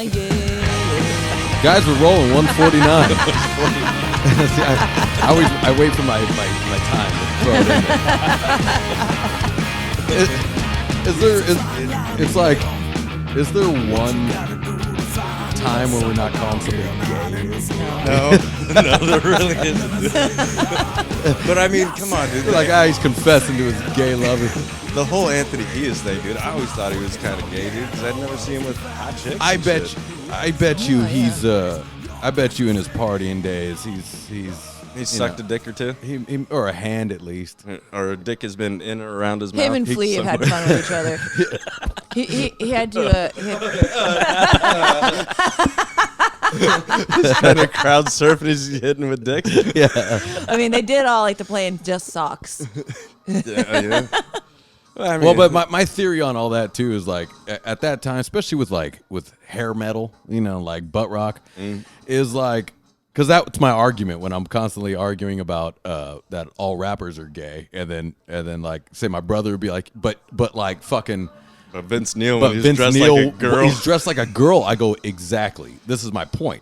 yeah. Guys were rolling 149. See, I wait for my time to throw it in. Is there one time where we're not calling somebody gay? No, there really isn't. But I mean, come on, dude. Like, he's confessing to his gay lover. The whole Anthony Kiedis thing, dude. I always thought he was kind of gay, dude, because I'd never seen him with hot chicks. I bet you he's. I bet you in his partying days, He sucked a dick or two, he or a hand at least, or a dick has been in or around his mouth. Him and Flea have had fun with each other. he had to. He's kind of crowd surfing. He's hitting with dicks. Yeah. I mean, they did all like to play in just socks. Yeah. I mean, Well, but my theory on all that too is like at that time, especially with hair metal, like butt rock, is like, because that's my argument when I'm constantly arguing about that all rappers are gay, and then like say my brother would be like, but like fucking. But Vince Neil, But when he's Vince dressed Neil, like a girl. he's dressed like a girl. I go, exactly. This is my point.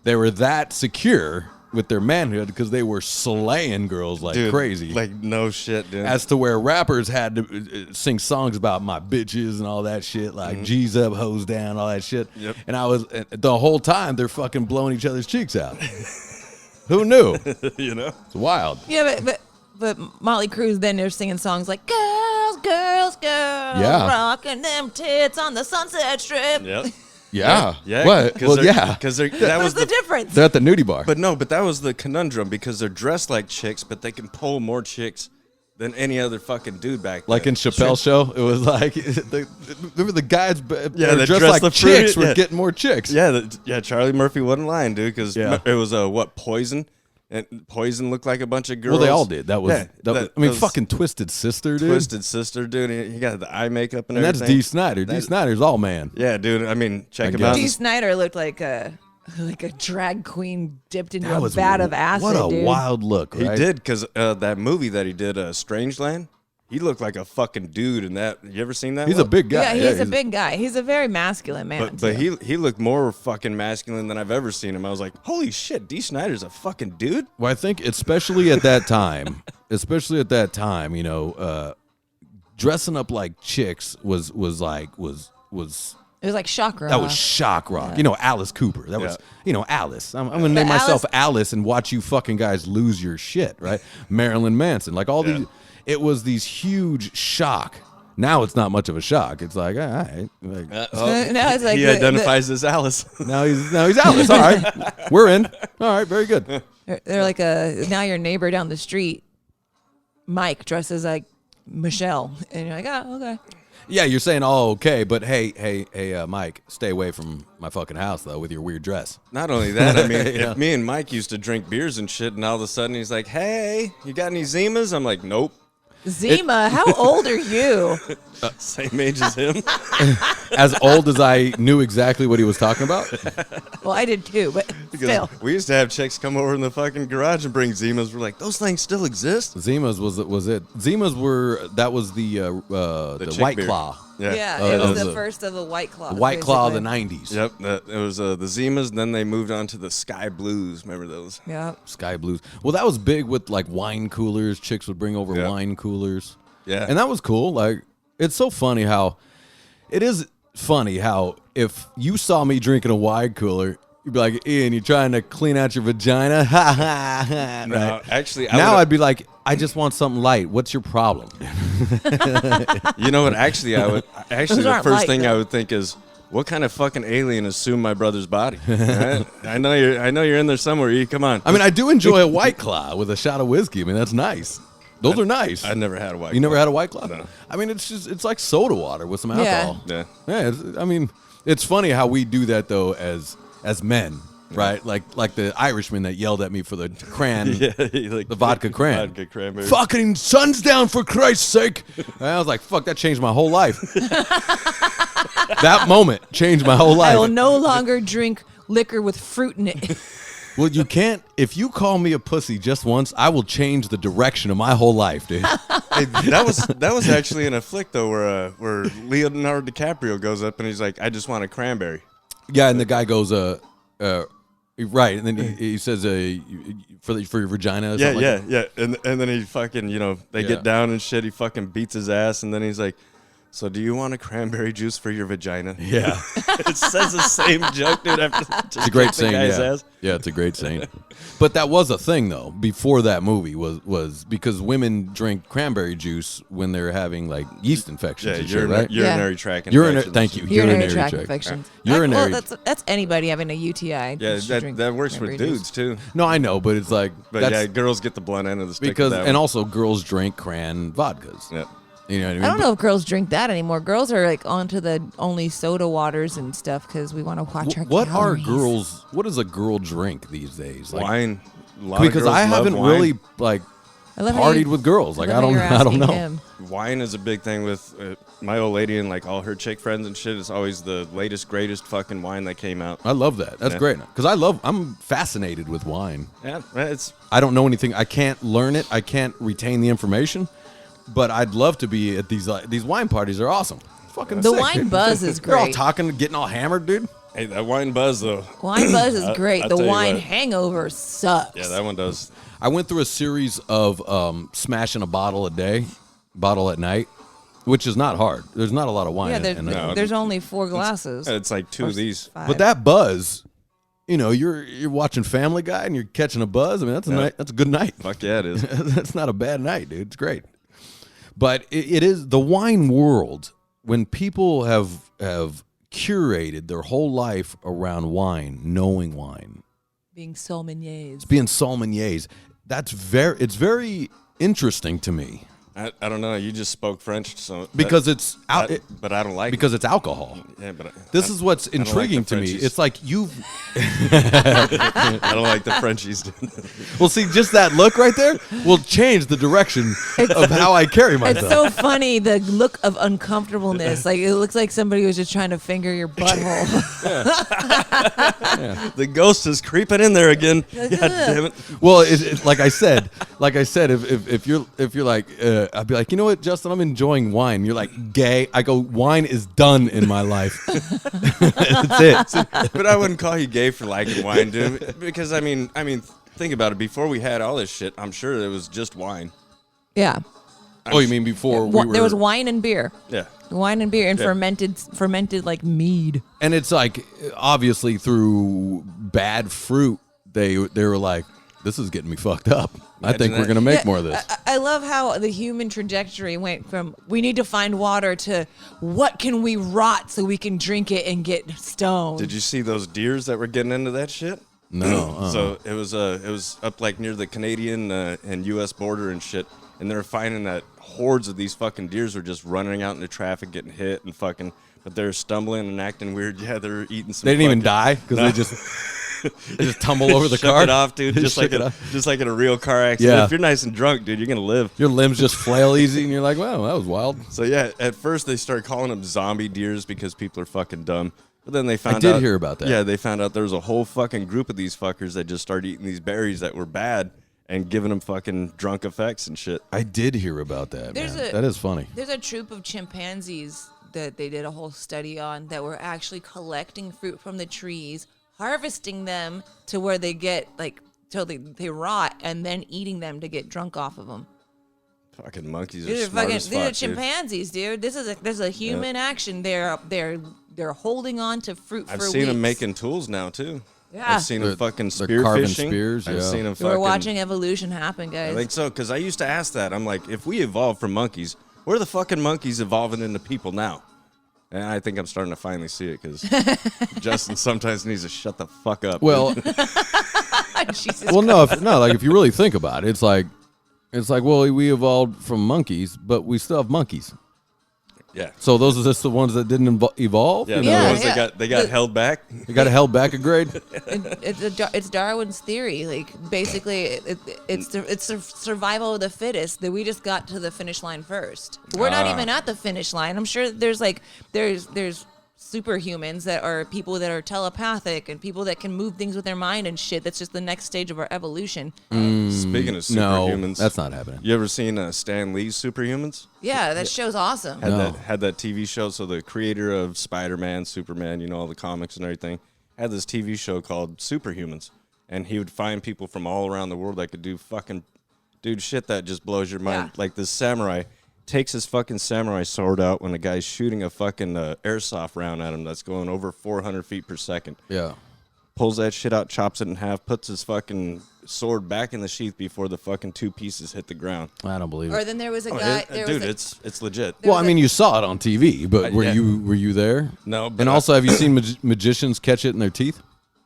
They were that secure with their manhood because they were slaying girls like Dude, crazy. Like, no shit, dude. As to where rappers had to sing songs about my bitches and all that shit, like G's up, hoes down, all that shit. Yep. And the whole time they're fucking blowing each other's cheeks out. Who knew? You know? It's wild. Yeah, but Motley Crue's then they're singing songs like "Girls, Girls, Girls, Yeah. rocking them tits on the Sunset Strip." Yep. Yeah. Yeah. What? Well, yeah. Because that What's was the difference? They're at the nudie bar. But that was the conundrum, because they're dressed like chicks, but they can pull more chicks than any other fucking dude back then. Like in Chappelle's show, it was like remember the guys they dressed dressed like the chicks fruit, were yeah. getting more chicks. Yeah, Charlie Murphy wasn't lying, dude, because Yeah. it was Poison, and Poison looked like a bunch of girls. Well, they all did. That was, Yeah, I mean, was fucking Twisted Sister, dude. Twisted Sister, dude. He got the eye makeup and And that's everything. D. Snyder. D. That- Snyder's all man. Yeah, dude. I mean, check him guess. out. Dee Snider looked like a drag queen dipped into That a was vat of acid. What a dude. wild look, He right? did, because that movie that he did, Strangeland, he looked like a fucking dude in that. You ever seen that? He's one? a big guy. Yeah, he's a big guy. He's a very masculine man. But too. he looked more fucking masculine than I've ever seen him. I was like, holy shit, D. Snyder's a fucking dude. Well, I think especially at that time, dressing up like chicks was it was like shock rock. that was shock rock. Alice Cooper. That was Alice. I'm gonna name But myself Alice and watch you fucking guys lose your shit, right? Marilyn Manson, like all these. It was these huge shock. Now it's not much of a shock. It's like, all right. Like, Now it's like He identifies as Alice. now he's Alice. All right, we're in. All right, very good. they're like now your neighbor down the street, Mike, dresses like Michelle, and you're like, oh, okay. Yeah, you're saying, oh, okay, but hey, Mike, stay away from my fucking house though with your weird dress. Not only that, I mean, Yeah. if me and Mike used to drink beers and shit, and all of a sudden he's like, hey, you got any Zimas? I'm like, nope. Zima, how old are you? Same age as him. As old as I knew exactly what he was talking about. Well, I did too, but Because still. we used to have chicks come over in the fucking garage and bring Zimas. We're like, those things still exist? Zimas was it? Zimas was the chick White beer. Claw. Yeah, Oh, it that was was the a- first of the White Claw. The White Claw of the basically. 90s. Yep, it was the Zimas, and then they moved on to the Sky Blues. Remember those? Yeah. Sky Blues. Well, that was big with like wine coolers. Chicks would bring over Yeah. wine coolers. Yeah. And that was cool. Like, it's so funny how if you saw me drinking a wine cooler, you'd be like, Ian, you trying to clean out your vagina? Ha ha ha. No, Right? actually, Now I'd be like, I just want something light. What's your problem? you know what? Actually, the aren't first light, thing I though. would think is, what kind of fucking alien assumed my brother's body? Right? I know you're in there somewhere. E, come on. I mean, I do enjoy a White Claw with a shot of whiskey. I mean, that's nice. Those are nice. I never had a white. You never Claw. had a White Claw? No. I mean, it's like soda water with some Yeah. alcohol. Yeah. Yeah, it's funny how we do that though as men, right? Like the Irishman that yelled at me for the cran, Yeah, like the vodka cran. Vodka cranberry. Fucking sun's down for Christ's sake! And I was like, fuck, that changed my whole life. That moment changed my whole I will life. no longer drink liquor with fruit in it. Well, you can't. If you call me a pussy just once, I will change the direction of my whole life, dude. Hey, that was actually in a flick though, where Leonardo DiCaprio goes up and he's like, "I just want a cranberry." Yeah, and the guy goes, right, and then he says, for your vagina. Or Yeah, something like that. yeah. And then he fucking, they Yeah. get down and shit. He fucking beats his ass, and then he's like, "So do you want a cranberry juice for your vagina?" Yeah. It says the same joke, dude. After just It's a great kick the scene. guy's Yeah. ass. Yeah, it's a great scene. But that was a thing though before that movie was because women drink cranberry juice when they're having like yeast infections Yeah, and shit, right? urinary tract Urinary. infections. Thank you. Urinary tract infections. Urinary. Well, that's anybody having a UTI. Yeah, should that, drink that works with cranberry juice. dudes too. No, I know, but it's like But that's yeah, girls get the blunt end of the stick. because with that and one. also girls drink cran vodkas. Yeah. You know what I mean? I don't know if girls drink that anymore. Girls are like onto the only soda waters and stuff because we want to watch our What are calories. girls? What does a girl drink these days? Like, Wine. A lot of because girls I love haven't wine. really like I love how partied you- with girls. Like love I how don't. you're I don't asking know. him. Wine is a big thing with my old lady and like all her chick friends and shit. It's always the latest, greatest fucking wine that came out. I love that. That's Yeah. great because I'm fascinated with wine. Yeah, it's I don't know anything. I can't learn it. I can't retain the information. But I'd love to be at these wine parties. Are awesome. It's fucking The sick, wine dude. buzz is They're all great. talking, getting all hammered, dude. hey that wine buzz though. Wine buzz is great. I'll The tell you wine what. hangover sucks. Yeah, that one does. I went through a series of smashing a bottle a day, bottle at night, which is not hard. There's not a lot of wine. Yeah, in it. there's only 4 glasses. It's like two Or of these. 5. But that buzz, you're watching Family Guy and you're catching a buzz. I mean, that's a night. That's a good night. Fuck yeah, it is. That's not a bad night, dude. It's great. But it is the wine world when people have curated their whole life around wine, knowing wine, being sommeliers. being sommeliers. It's very interesting to me I don't know. You just spoke French, so because it's out. but I don't like Because it's alcohol. Yeah, but This is what's don't like the intriguing to me. Frenchies. It's like you've I don't like the Frenchies. well, see, just that look right there will change the direction of how I carry It's myself. so funny, the look of uncomfortableness. Like, it looks like somebody was just trying to finger your butthole. The ghost is creeping in there again. God damn it. Well, like I said, if you're like, I'd be like, you know what, Justin, I'm enjoying wine. You're like, gay. I go, wine is done in my life. That's it. But I wouldn't call you gay for liking wine, dude. Because I mean, think about it. Before we had all this shit, I'm sure it was just wine. Yeah. Oh, you mean before we were? There was wine and beer. Yeah. Wine and beer and Yeah. fermented like mead. And it's like, obviously through bad fruit, they were like, this is getting me fucked up. I think Imagine we're that. gonna make Yeah, more of this. I love how the human trajectory went from we need to find water to what can we rot so we can drink it and get stoned. Did you see those deers that were getting into that shit? No. So it was up like near the Canadian and U.S. border and shit, and they're finding that hordes of these fucking deers were just running out into traffic, getting hit and fucking, but they're stumbling and acting weird. Yeah, they're eating some. They didn't even fucking- die because No. they just tumble over the Shook car. it off, dude. They Just shook like it a, off. just like in a real car accident. Yeah. If you're nice and drunk, dude, you're gonna live. Your limbs just flail easy, and you're like, "Wow, that was wild." So yeah, at first they started calling them zombie deers because people are fucking dumb. But then they found out. did hear about that. Yeah, they found out there was a whole fucking group of these fuckers that just started eating these berries that were bad and giving them fucking drunk effects and shit. I did hear about that. There's Man. a- That is funny. There's a troop of chimpanzees that they did a whole study on that were actually collecting fruit from the trees, harvesting them to where they get like till they rot, and then eating them to get drunk off of them. Fucking monkeys are These are smart fucking as these are fuck, dude. chimpanzees, dude. This is a human action. They're holding on to fruit I've for seen them weeks. making tools now too. Yeah. I've seen them fucking they're spear carving fishing. spears, I've yeah. seen them We're fucking. watching evolution happen, guys. I think so, because I used to ask that. I'm like, if we evolved from monkeys, where are the fucking monkeys evolving into people now? And I think I'm starting to finally see it because Justin sometimes needs to shut the fuck up. Well, Jesus well, no, like if you really think about it, it's like, well, we evolved from monkeys, but we still have monkeys. yeah, So those are just the ones that didn't evolve. yeah, you the know? Yeah, ones yeah. they got held back. You got held back a grade. It's Darwin's theory. Like basically, it's the survival of the fittest. That we just got to the finish line first. We're not even at the finish line. I'm sure there's superhumans that are people that are telepathic and people that can move things with their mind and shit. That's just the next stage of our evolution. Speaking of No, superhumans, that's not happening. You ever seen Stan Lee's Superhumans? Yeah, that show's awesome. Had that TV show. So the creator of Spider-Man, Superman, you know, all the comics and everything, had this TV show called Superhumans, and he would find people from all around the world that could do fucking shit that just blows your mind. Yeah. Like this samurai takes his fucking samurai sword out when a guy's shooting a fucking airsoft round at him that's going over 400 feet per second. Yeah. Pulls that shit out, chops it in half, puts his fucking sword back in the sheath before the fucking two pieces hit the ground. I don't believe Or it. then there was a guy. It's legit. There Well, was I mean, you saw it on TV, but were yeah. you there? No, but And also, have you seen magicians catch it in their teeth?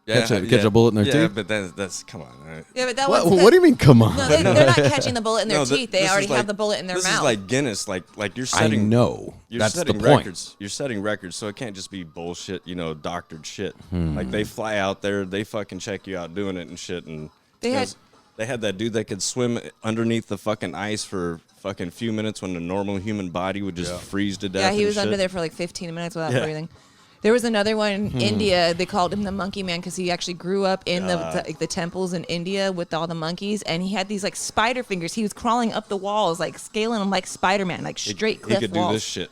Catch a bullet in their yeah, teeth? but that's come on. Yeah, but that What, was. what do you mean? Come on. No, they're not catching the bullet in their No, teeth. They this already is like- have the bullet in their this mouth. is like Guinness, like you're I setting. know. You're That's the setting point. records. You're setting records, so it can't just be bullshit, you know, doctored shit. Hmm. Like they fly out there, they fucking check you out doing it and shit. And They you know, had- they had that dude that could swim underneath the fucking ice for fucking few minutes when a normal human body would just freeze to death. Yeah, he and was under shit. there for like 15 minutes without Yeah. breathing. There was another one in India. They called him the Monkey Man because he actually grew up in the temples in India with all the monkeys, and he had these like spider fingers. He was crawling up the walls, like scaling them like Spider-Man, like straight He cliff could walls. do this shit.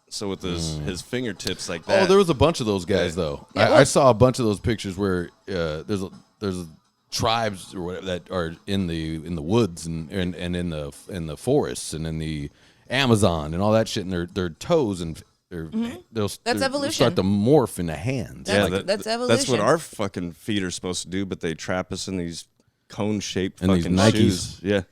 So with his fingertips like that. Oh, there was a bunch of those guys Yeah. though. Yeah, I well- saw a bunch of those pictures where there's tribes or whatever that are in the woods and in the forests and in the Amazon and all that shit, and their toes and they'll evolution. start to morph into hands. Yeah, Like, that's That's what evolution. our fucking feet are supposed to do, but they trap us in these cone-shaped And these fucking Nikes. shoes. Yeah.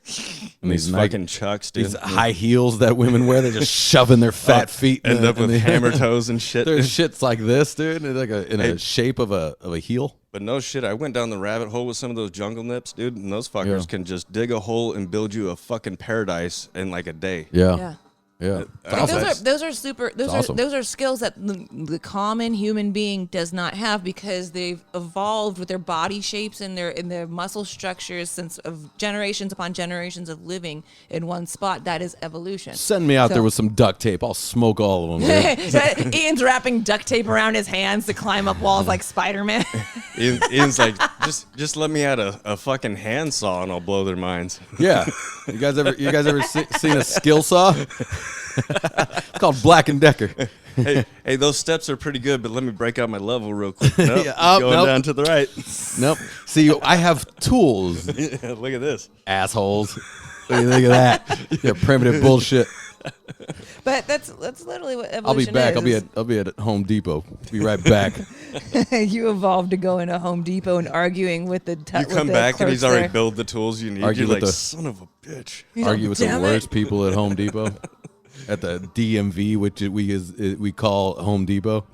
And these these Nike- fucking chucks, dude. these high heels that women wear, they're just shoving their fat feet in End the- up in with the- hammer toes and shit. There's shits like this, dude, and like in a Hey. shape of a heel. But no shit, I went down the rabbit hole with some of those jungle nips, dude, and those fuckers Yeah. can just dig a hole and build you a fucking paradise in like a day. Yeah, Yeah. yeah. I It's think awesome. Those are super. Those are awesome. those are skills that the common human being does not have because they've evolved with their body shapes and their muscle structures since of generations upon generations of living in one spot. That is evolution. Send me out So- there with some duct tape. I'll smoke all of them. dude. Ian's wrapping duct tape around his hands to climb up walls like Spider-Man. Ian's like, just let me add a fucking handsaw and I'll blow their minds. Yeah. You guys ever seen a skill saw? It's called Black and Decker. hey, those steps are pretty good, but let me break out my level real quick. Nope, Yeah, up, going nope. down to the right. Nope. See, I have tools, Look at this. assholes. Look at that. Yeah, primitive bullshit. But that's literally what evolution I'll be back. is. I'll be at Home Depot. Be right back. You evolved to go into Home Depot and arguing with the You come back and he's clerks already there. built the tools you need. Argue You're with like, the- son of a bitch. Argue with the Damn it. worst people at Home Depot. At the DMV, which we call Home Depot.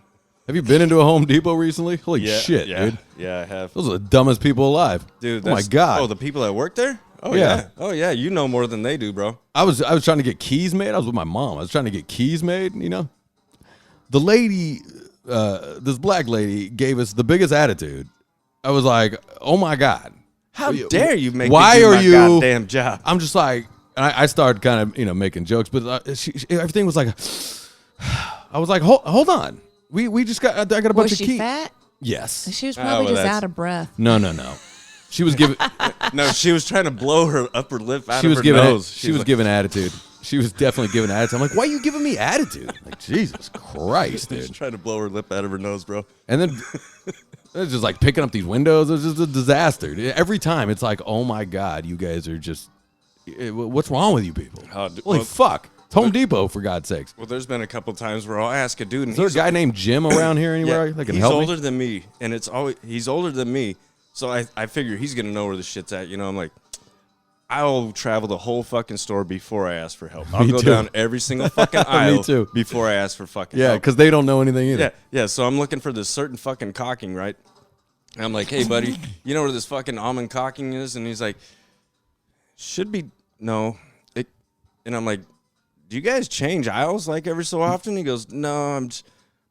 Have you been into a Home Depot recently? Holy shit, dude. Yeah, I have. Those are the dumbest people alive. Dude, oh my god. Oh, the people that work there? Oh Yeah. yeah. Oh yeah, you know more than they do, bro. I was trying to get keys made. I was with my mom. I was trying to get keys made, you know. The lady, this black lady, gave us the biggest attitude. I was like, "Oh my god, How dare you make Why me do are my you- goddamn job?" I'm just like, and I started kind of making jokes, but everything was like, I was like, hold on, we just got I got a bunch Was of she keys. fat? Yes. She was Ah, probably well, just that's- out of breath. No. She was giving. No, she was trying to blow her upper lip out She of was her giving. nose. She was like, giving attitude. She was definitely giving attitude. I'm like, why are you giving me attitude? Like, Jesus Christ, She's dude. trying to blow her lip out of her nose, bro. And then it's just like picking up these windows. It was just a disaster. Every time it's like, oh my God, you guys are just, what's wrong with you people? Oh, Holy well- fuck. It's Home Depot, for God's sakes. Well, there's been a couple times where I'll ask a dude, and Is there a guy named Jim around here anywhere that can he's help older me? than me, and it's always he's older than me. So I figure he's gonna know where the shit's at. You know, I'm like, I'll travel the whole fucking store before I ask for help. I'll Me go too. down every single fucking aisle too. before I ask for fucking Yeah, help. because they don't know anything either. Yeah. So I'm looking for this certain fucking caulking, right? And I'm like, hey, buddy, you know where this fucking almond caulking is? And he's like, should be no. And I'm like, do you guys change aisles like every so often? He goes, no, I'm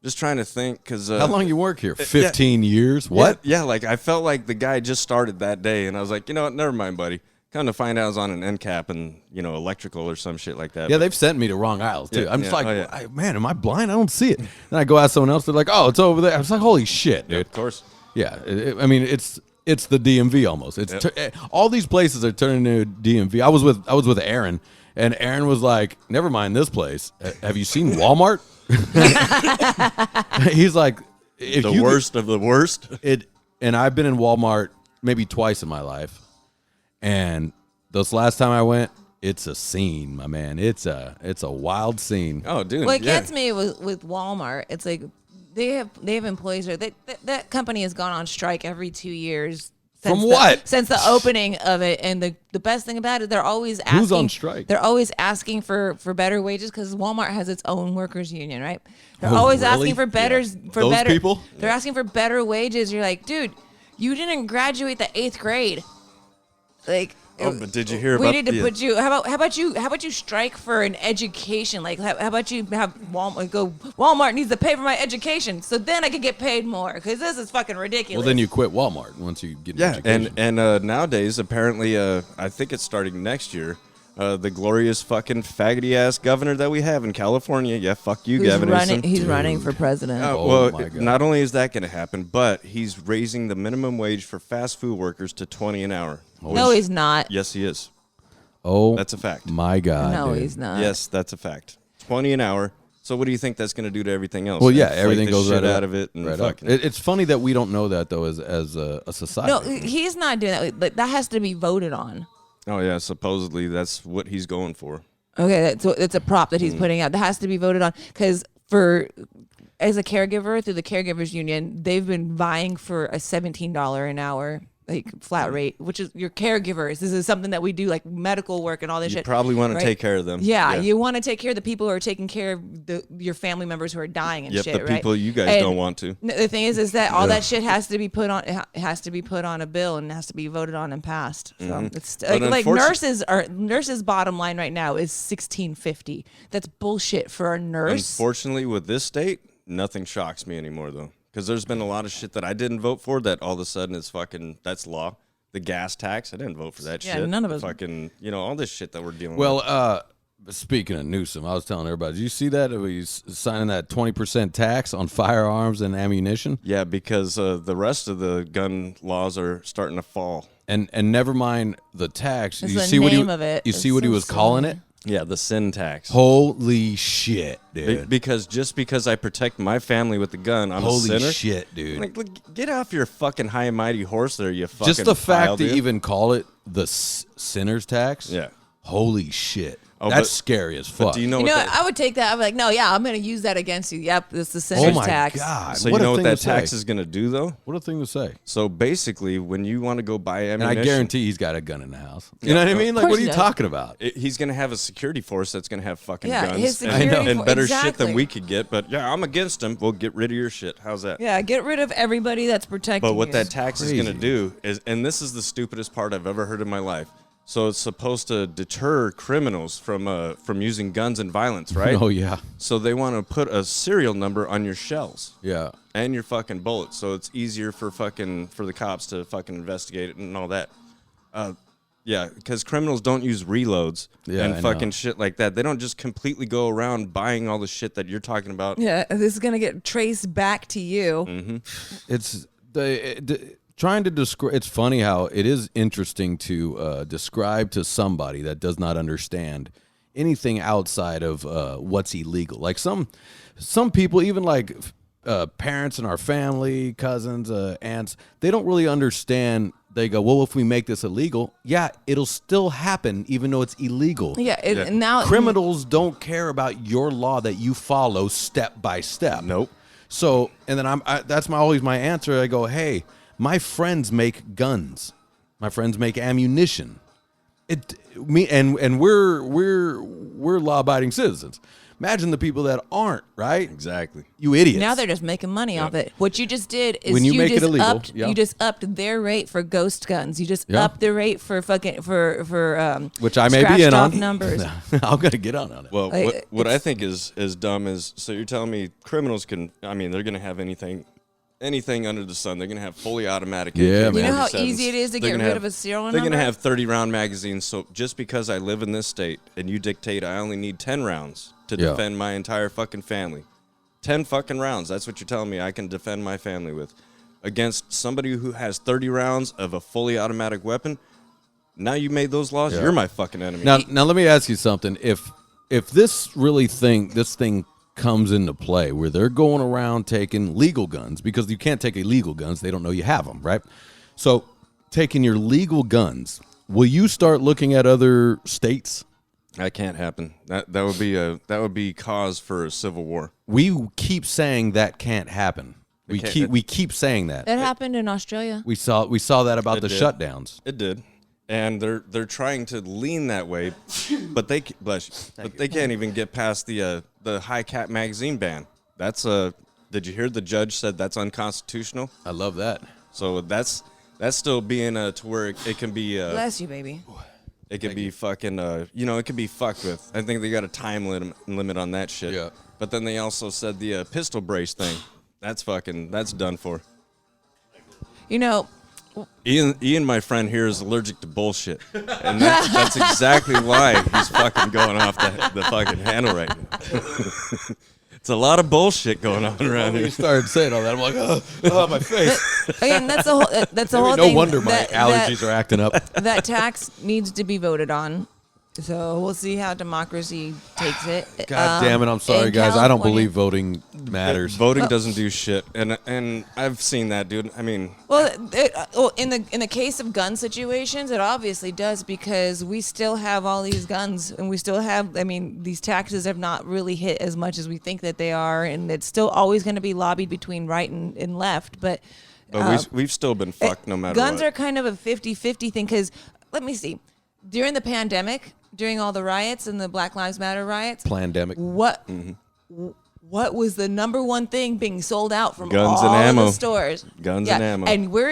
just trying to think because How long you work here? 15 years? What? Yeah, like I felt like the guy just started that day, and I was like, you know what? Never mind, buddy. Come to find out, I was on an end cap and electrical or some shit like that. Yeah, they've sent me to wrong aisles too. Yeah, I'm just yeah, like, oh, yeah. man, am I blind? I don't see it. Then I go ask someone else. They're like, oh, it's over there. I was like, holy shit, Yeah, dude. of course. Yeah, I mean, it's the DMV almost. It's all these places are turning into DMV. I was with Aaron, and Aaron was like, never mind this place. Have you seen Walmart? He's like, if The you worst of the worst. And I've been in Walmart maybe twice in my life, and this last time I went, it's a scene, my man. It's a wild scene. Oh, dude. What yeah. gets me with Walmart, it's like they have employees there. That company has gone on strike every 2 years. From what? Since the opening of it, and the best thing about it, they're always asking. Who's on strike? They're always asking for better wages because Walmart has its own workers union, right? They're Oh, always really? asking for better Those better people? They're asking for better wages. You're like, dude, you didn't graduate the 8th grade. Like, Oh, but did you hear we about need to the- put you. How about you strike for an education? Like, how about you have Walmart go? Walmart needs to pay for my education, so then I can get paid more. Because this is fucking ridiculous. Well, then you quit Walmart once you get an Yeah, education. and nowadays, apparently, I think it's starting next year, the glorious fucking faggoty ass governor that we have in California. Yeah, fuck you, Gavin Newsom. He's running for president. Uh, Oh well, my God. not only is that going to happen, but he's raising the minimum wage for fast food workers to $20 an hour. No, he's not. Yes, he is. Oh, That's a fact. my God. No, dude. he's not. Yes, that's a fact. 20 an hour. So what do you think that's going to do to everything else? Well, yeah, Inflate everything the goes shit right out of it and right up. fucking. It's funny that we don't know that though, as a society. No, he's not doing that. Like, that has to be voted on. Oh yeah, supposedly that's what he's going for. Okay, so it's a prop that he's Mm. putting out. That has to be voted on because as a caregiver through the caregivers union, they've been vying for a $17 an hour flat rate, which is your caregivers. This is something that we do, like medical work and all this You shit. probably want right? to take care of them. Yeah, you want to take care of the people who are taking care of your family members who are dying and Yep, shit, the right? people you guys And don't want to. The thing is that all that shit has to be put on. It has to be put on a bill and has to be voted on and passed. So it's But like unfortunately- nurses' bottom line right now is $16.50. That's bullshit for a nurse. Unfortunately, with this state, nothing shocks me anymore though, because there's been a lot of shit that I didn't vote for that all of a sudden is fucking that's law. The gas tax, I didn't vote for that Yeah, shit. none of us- Fucking, all this shit that we're dealing with. Well, speaking of Newsom, I was telling everybody, did you see that? He's signing that 20% tax on firearms and ammunition. Yeah, because the rest of the gun laws are starting to fall. And never mind the tax. It's you the see what name of it. You It's see what he so was calling silly. it? Yeah, the sin tax. Holy shit, dude. Because just because I protect my family with the gun, I'm a Holy sinner. shit, dude. Like, look, get off your fucking high and mighty horse there, you fucking Just the fact pile, to dude. even call it the sinner's tax. Yeah. Holy shit. Oh, That's but- scary as But fuck. do you know You what know, that, I would take that. I'm like, no, yeah, I'm going to use that against you. Yep, it's the Oh sinner's my tax. god. so what you know a what thing that to tax say. is going to do, though? What a thing to say. So basically, when you want to go buy And ammunition, I guarantee he's got a gun in the house. You know what I mean? Like, course what are he you does. talking about? he's going to have a security force that's going to have fucking Yeah, guns his and, security and for- better shit exactly. than we could get. But yeah, I'm against him. We'll get rid of your shit. How's that? Yeah, get rid of everybody that's protecting But what you. that tax is going to Crazy. do is, and this is the stupidest part I've ever heard in my life. So it's supposed to deter criminals from using guns and violence, right? Oh, yeah. So they want to put a serial number on your shells Yeah. and your fucking bullets, so it's easier for the cops to fucking investigate it and all that. Yeah, because criminals don't use reloads Yeah, and I fucking know. shit like that. They don't just completely go around buying all the shit that you're talking about. Yeah, this is going to get traced back to you. Mm-hmm. It's trying to describe. It's funny how it is interesting to describe to somebody that does not understand anything outside of what's illegal. Like some people, even like parents in our family, cousins, aunts, they don't really understand. They go, well, if we make this illegal, yeah, it'll still happen, even though it's illegal. Yeah, Yeah. and now Criminals don't care about your law that you follow step by step. Nope. So, and then that's always my answer. I go, hey, my friends make guns. My friends make ammunition. We're law-abiding citizens. Imagine the people that aren't, right? Exactly. You idiots. Now they're just making money off it. What you just did is When you make it just illegal, upped, yeah. you just upped their rate for ghost guns. You just Yeah. upped the rate for fucking for which I may be scratched in off on. numbers. I'm gonna get on it. Well, Like, what I it's- think is dumb is, so you're telling me criminals can, I mean, they're going to have anything anything under the sun. They're gonna have fully automatic. Yeah, AK-47s. You know how 47s. easy it is to They're get gonna rid have- of a serial They're number? gonna have 30-round magazines. So just because I live in this state and you dictate I only need 10 rounds to Yeah. defend my entire fucking family, 10 fucking rounds. That's what you're telling me I can defend my family with, against somebody who has 30 rounds of a fully automatic weapon. Now you made those laws. Yeah. You're my fucking enemy. Now let me ask you something. If this thing comes into play where they're going around taking legal guns, because you can't take illegal guns, they don't know you have them, right? So taking your legal guns, will you start looking at other states? That can't happen. That would be cause for a civil war. We keep saying that can't happen. can't- We keep saying that. That happened in Australia. We saw that about It the did. shutdowns. It did, and they're trying to lean that way, but they can't even get past the high cap magazine ban. That's Did you hear the judge said that's unconstitutional? I love that. So that's still being to where it can be. Bless you, baby. It can be fucking. It can be fucked with. I think they got a time limit on that shit. Yeah. But then they also said the pistol brace thing. That's done for. You know, Ian, my friend here, is allergic to bullshit, and that's exactly why he's fucking going off the fucking handle right now. It's a lot of bullshit going on around When here. you started saying all that, I'm like, oh my face. again, that's the whole No thing. wonder my that- allergies are acting up. that tax needs to be voted on. So we'll see how democracy takes it. God damn it! I'm sorry, in guys. I don't California- believe voting matters. Voting doesn't do shit, and I've seen that, dude. I mean, Well, in the case of gun situations, it obviously does, because we still have all these guns, and we still have. I mean, these taxes have not really hit as much as we think that they are, and it's still always going to be lobbied between right and left. But we've still been fucked no matter guns what. are kind of a 50-50 thing, because let me see, during the pandemic, during all the riots and the Black Lives Matter riots, Plandemic. what was the number one thing being sold out from Guns all and of ammo. the stores? Guns and ammo. And we're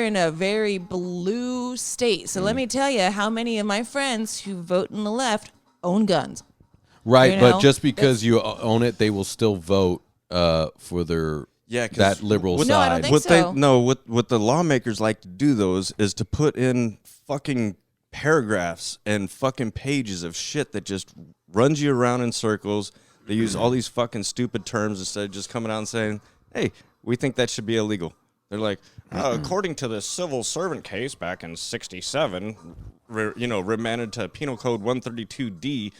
in a very blue state. So let me tell you how many of my friends who vote in the left own guns. Right, You but know, just because you own it, they will still vote for their 'cause that liberal No, I don't side. think what so. what the lawmakers like to do those is to put in fucking paragraphs and fucking pages of shit that just runs you around in circles. They use all these fucking stupid terms instead of just coming out and saying, "Hey, we think that should be illegal." They're like, according to the civil servant case back in '67, remanded to Penal Code 132D.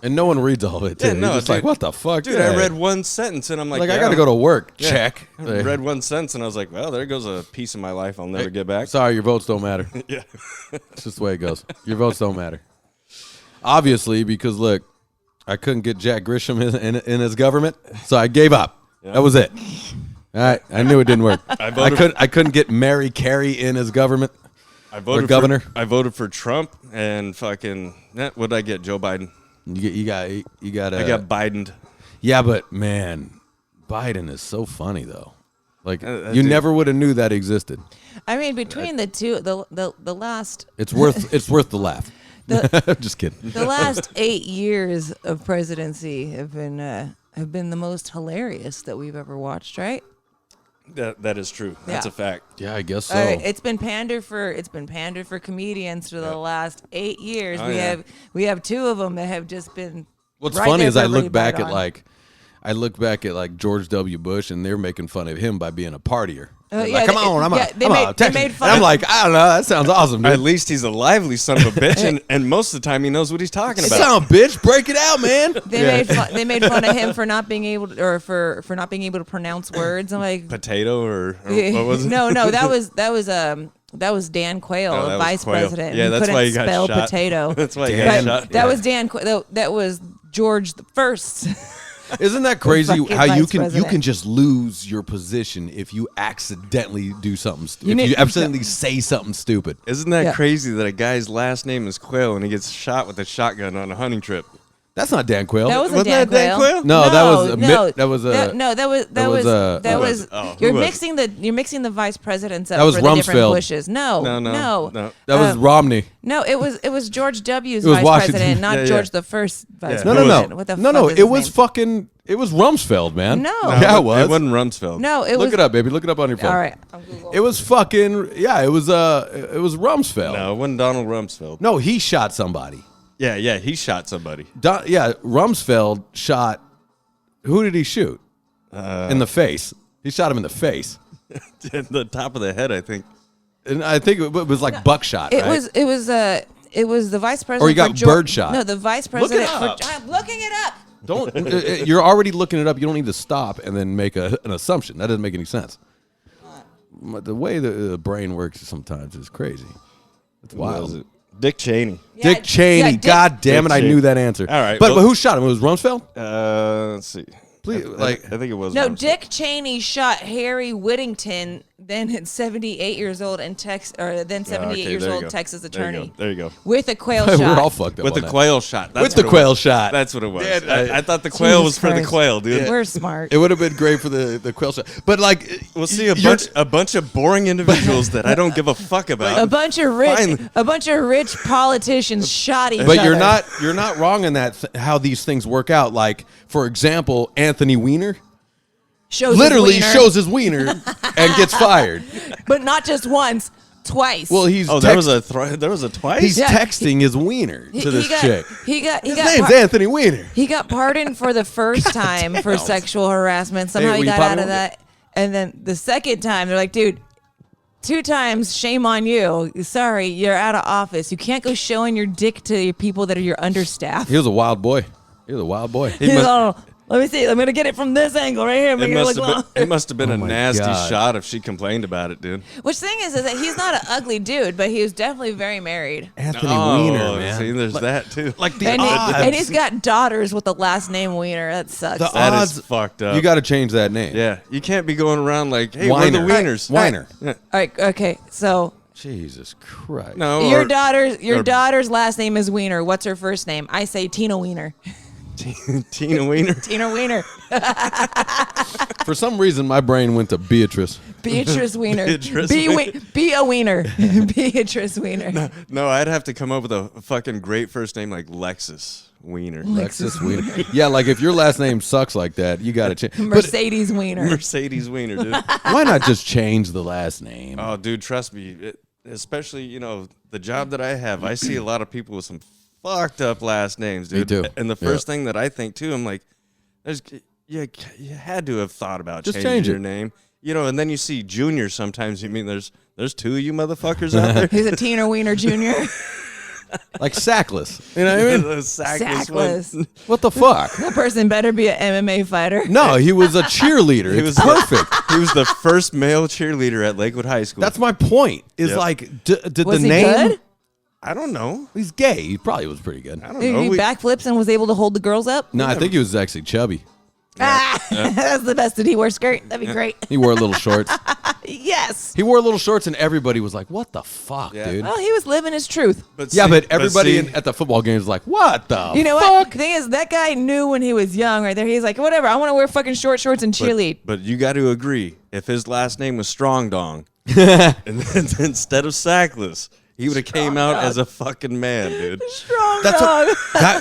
And no one reads all of it. Too. Yeah, no, You're just like, dude. what the fuck? Dude, Yeah. I read one sentence and I'm like, Like, I yeah, got to go to work. yeah. Check. I read one sentence and I was like, well, there goes a piece of my life I'll never get back. Sorry, your votes don't matter. Yeah. It's just the way it goes. Your votes don't matter. Obviously, because look, I couldn't get Jack Grisham in his government, so I gave up. That was it. All right, I knew it didn't work. I couldn't get Mary Carey in his government. I voted governor? I voted for Trump and fucking what did I get? Joe Biden. You got. I got Bidened. Yeah, but man, Biden is so funny though. Like you dude. never would have knew that existed. I mean, between the two, the last It's worth the laugh. Just kidding. the last 8 years of presidency have been the most hilarious that we've ever watched, right? That is true. That's Yeah. a fact. Yeah, I guess so. It's been pander for comedians for the last 8 years. Oh, yeah. We have two of them that have just been. What's right funny there is for I everybody look back to at bite on. George W. Bush, and they're making fun of him by being a partier. They're yeah, like, come they- on, I'm yeah, they made- they Texas. made fun And I'm of- like, I don't know, that sounds awesome, dude. At least he's a lively son of a bitch, and most of the time he knows what he's talking about. Son of a bitch, break it out, man. They made fun of him for not being able to, or for not being able to pronounce words. I'm like, Potato or what was it? no, that was Dan Quayle, Oh, that was vice Quayle. president. Yeah, who that's couldn't why he got spell shot. potato. That's why he Dan. got shot. That was Dan. That was George the First. Isn't that crazy Fucking how you vice can president. just lose your position if you accidentally do something You if you need- accidentally say something stupid. Isn't that Yeah. crazy that a guy's last name is Quayle and he gets shot with a shotgun on a hunting trip? That's not Dan Quayle. That wasn't Wasn't Dan that Dan Quayle. Quayle? No, that was a no, that was a no, that was that was a- that who was was it? Oh, who you're was it? mixing the vice presidents up That was for the different Rumsfeld. Bushes. No, No. that was Romney. No, it was George W.'s It was vice Washington. president, not Yeah, yeah. George the first vice No, No, president. no, What the no, fuck no. is It his was name? fucking. It was Rumsfeld, man. No. Yeah, it was. It wasn't Rumsfeld. No, it Look was. it up, baby. Look it up on your phone. All right, I'm Googling. It was fucking. Yeah, it was. It was Rumsfeld. No, it wasn't Donald Rumsfeld. No, he shot somebody. Yeah, he shot somebody. Yeah, Rumsfeld shot. Who did he shoot? In the face. He shot him in the face, At the top of the head, I think. and I think it was like buckshot. It right? was the vice president. Or you got for George- birdshot. No, the vice it president. up. I'm looking it up. Don't. You're already looking it up. You don't need to stop and then make an assumption. That doesn't make any sense. The way the brain works sometimes is crazy. It's Who was wild. it? Dick Cheney. Yeah, Dick Cheney. yeah, Dick- God damn it! I Cheney. knew that answer. All right, but well- who shot him? It was Rumsfeld. Let's see. Please, I think it was. No, Rumsfeld. Dick Cheney shot Harry Whittington, then at 78 years old, and then 78 okay, years there you old go. Texas There you attorney go. There you go. with a quail We're shot. all fucked up With on the that. quail shot. That's With the what it quail was. shot. That's what it was. Yeah, I thought the quail was Jesus for the Christ. quail, dude. We're smart. It would have been great for the quail shot, but like We'll see you're- a bunch of boring individuals that I don't give a fuck about. a bunch of rich politicians shot each other. But you're not wrong in that how these things work out. Like for example, Anthony Weiner Shows literally his wiener, shows his wiener and gets fired. but not just once, twice. Well, he's there was a twice. he's Yeah, texting his wiener to this chick. He got His name's Anthony Weiner. He got pardoned for the first time for sexual harassment. Somehow Hey, he will you got pardon out of him? that. And then the second time, they're like, dude, 2 times, shame on you. Sorry, you're out of office. You can't go showing your dick to your people that are your understaff. He was a wild boy. He was a wild boy. He must- Oh, let me see. I'm going to get it from this angle right here. Make it look long. It must have been Oh a my nasty God. shot if she complained about it, dude. Which thing is that he's not an ugly dude, but he was definitely very married. Anthony Weiner, man. Oh, See, there's that too. Like the And, odds. and he's got daughters with the last name Wiener. That sucks. The That odds. is fucked up. You got to change that name. Yeah, you can't be going around like, hey, Weiner. we're the wieners. Weiner. Yeah. All right, okay, so Jesus Christ. No, your or daughter's last name is Wiener. What's her first name? I say Tina Wiener. Tina Weiner. Tina Wiener. For some reason, my brain went to Beatrice. Beatrice Wiener. Beatrice Be a Wiener. Beatrice Wiener. No, I'd have to come up with a fucking great first name like Lexus Weiner. Lexus Weiner. Yeah, like if your last name sucks like that, you got to change. But Mercedes Wiener. Mercedes Weiner, dude. why not just change the last name? Oh, dude, trust me. Especially, the job that I have, I see a lot of people with some fucked up last names, dude. too. And the first thing that I think too, I'm like, you had to have thought about Just changing change your it. name. And then you see Junior sometimes. You mean there's 2 of you motherfuckers out there? He's a Tina Wiener Jr. Like Sackless. You know what I mean? The sackless one. What the fuck? That person better be an MMA fighter. No, he was a cheerleader. He It's was perfect. He was the first male cheerleader at Lakewood High School. That's my point. Is Yep. like, did Was the he name? good? I don't know. He's gay. He probably was pretty good. I don't He know. We- backflips and was able to hold the girls up? No, I think he was actually chubby. That's the best. Did he wear skirt? That'd be great. He wore little shorts. Yes. He wore little shorts, and everybody was like, "What the fuck, Yeah. dude?" Well, he was living his truth. Yeah, see- but everybody see- at the football game was like, "What the?" You know fuck? what? The thing is, that guy knew when he was young right there. He's like, whatever, I want to wear fucking short shorts and cheerlead. But you got to agree, if his last name was Strong Dong, and then instead of Sackless, he would have came out as a fucking man, dude. Strong That's dog.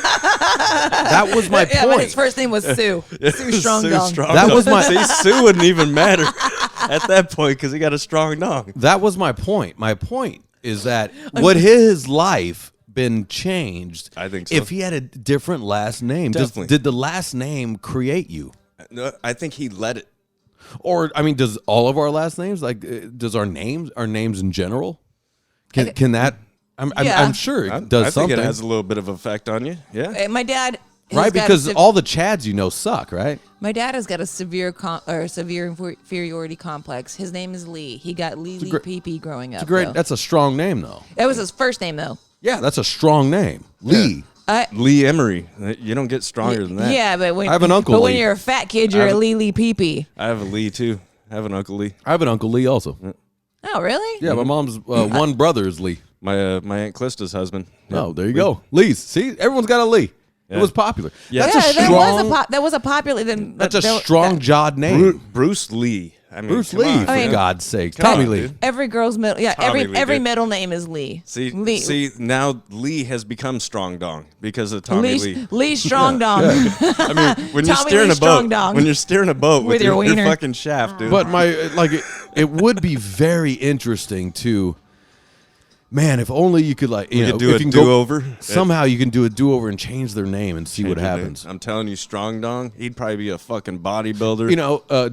that was my Yeah, but his point. first name was Sue. Sue Strong Dog. That was my- See, Sue wouldn't even matter at that point because he got a strong dong. That was my point. My point is that would his life been changed? I think so. If he had a different last name, Definitely. did the last name create you? No, I think he let it. Or I mean, does all of our last names does our names in general? Can that? Yeah. I'm sure it I does think something, it has a little bit of effect on you. Yeah. My dad. has right? got a Because sev- all the Chads suck, right? my dad has got a severe inferiority complex. His name is Lee. He got Lee great- Pee Pee growing up. Great. though. That's a strong name, though. That was his first name though. Yeah, that's a strong name, Lee. Lee Emery. You don't get stronger than that. Yeah, but when I have an uncle But when Lee. you're a fat kid, you're I a have- Lee Pee Pee. I have a Lee too. I have an Uncle Lee. I have an Uncle Lee also. Oh, really? Yeah, my mom's one brother is Lee. My Aunt Clista's husband. Oh, there you go. Lee's. See, everyone's got a Lee. It was popular. Yeah. That's a that strong. was a popular. Then That's a strong jawed name. Bruce Lee. I mean, Bruce come Lee, on, for man. God's sake. Come Tommy on, Lee. dude. Every girl's middle. Yeah, Tommy Lee, every dude. middle name is Lee. See, Lee. now Lee has become Strong Dong because of Tommy Lee. Lee Strong Dong. I mean, when you're Tommy steering Lee a Strong boat, Dong. when you're steering a boat with your your wiener. fucking shaft, dude. But it would be very interesting to, man, if only you could could if do you a can go- do-over. Somehow you can do a do-over and change their name and see what happens. I'm telling you, Strong Dong, he'd probably be a fucking bodybuilder.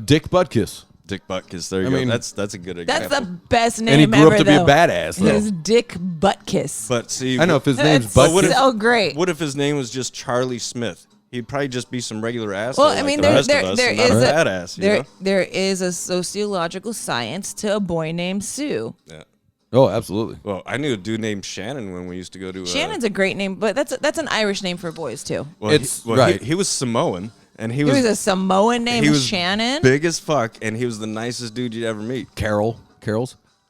Dick Butkus. Dick Butkus. There you I go. mean, that's a good example. That's the best name And he grew ever, up to be a though. badass, though. His Dick Buttkiss. But see, I know if his name's That's Butkus. so great. What if his name was just Charlie Smith? He'd probably just be some regular asshole. Well, I mean, like the there rest there of us, there and is not a badass. You know? there is a sociological science to a boy named Sue. Yeah. Oh, absolutely. Well, I knew a dude named Shannon when we used to go to. Shannon's a great name, but that's an Irish name for boys too. Well, It's- he, right. He was Samoan, and he He was was a Samoan named he was Shannon. big as fuck, and he was the nicest dude you'd ever meet. Carol's.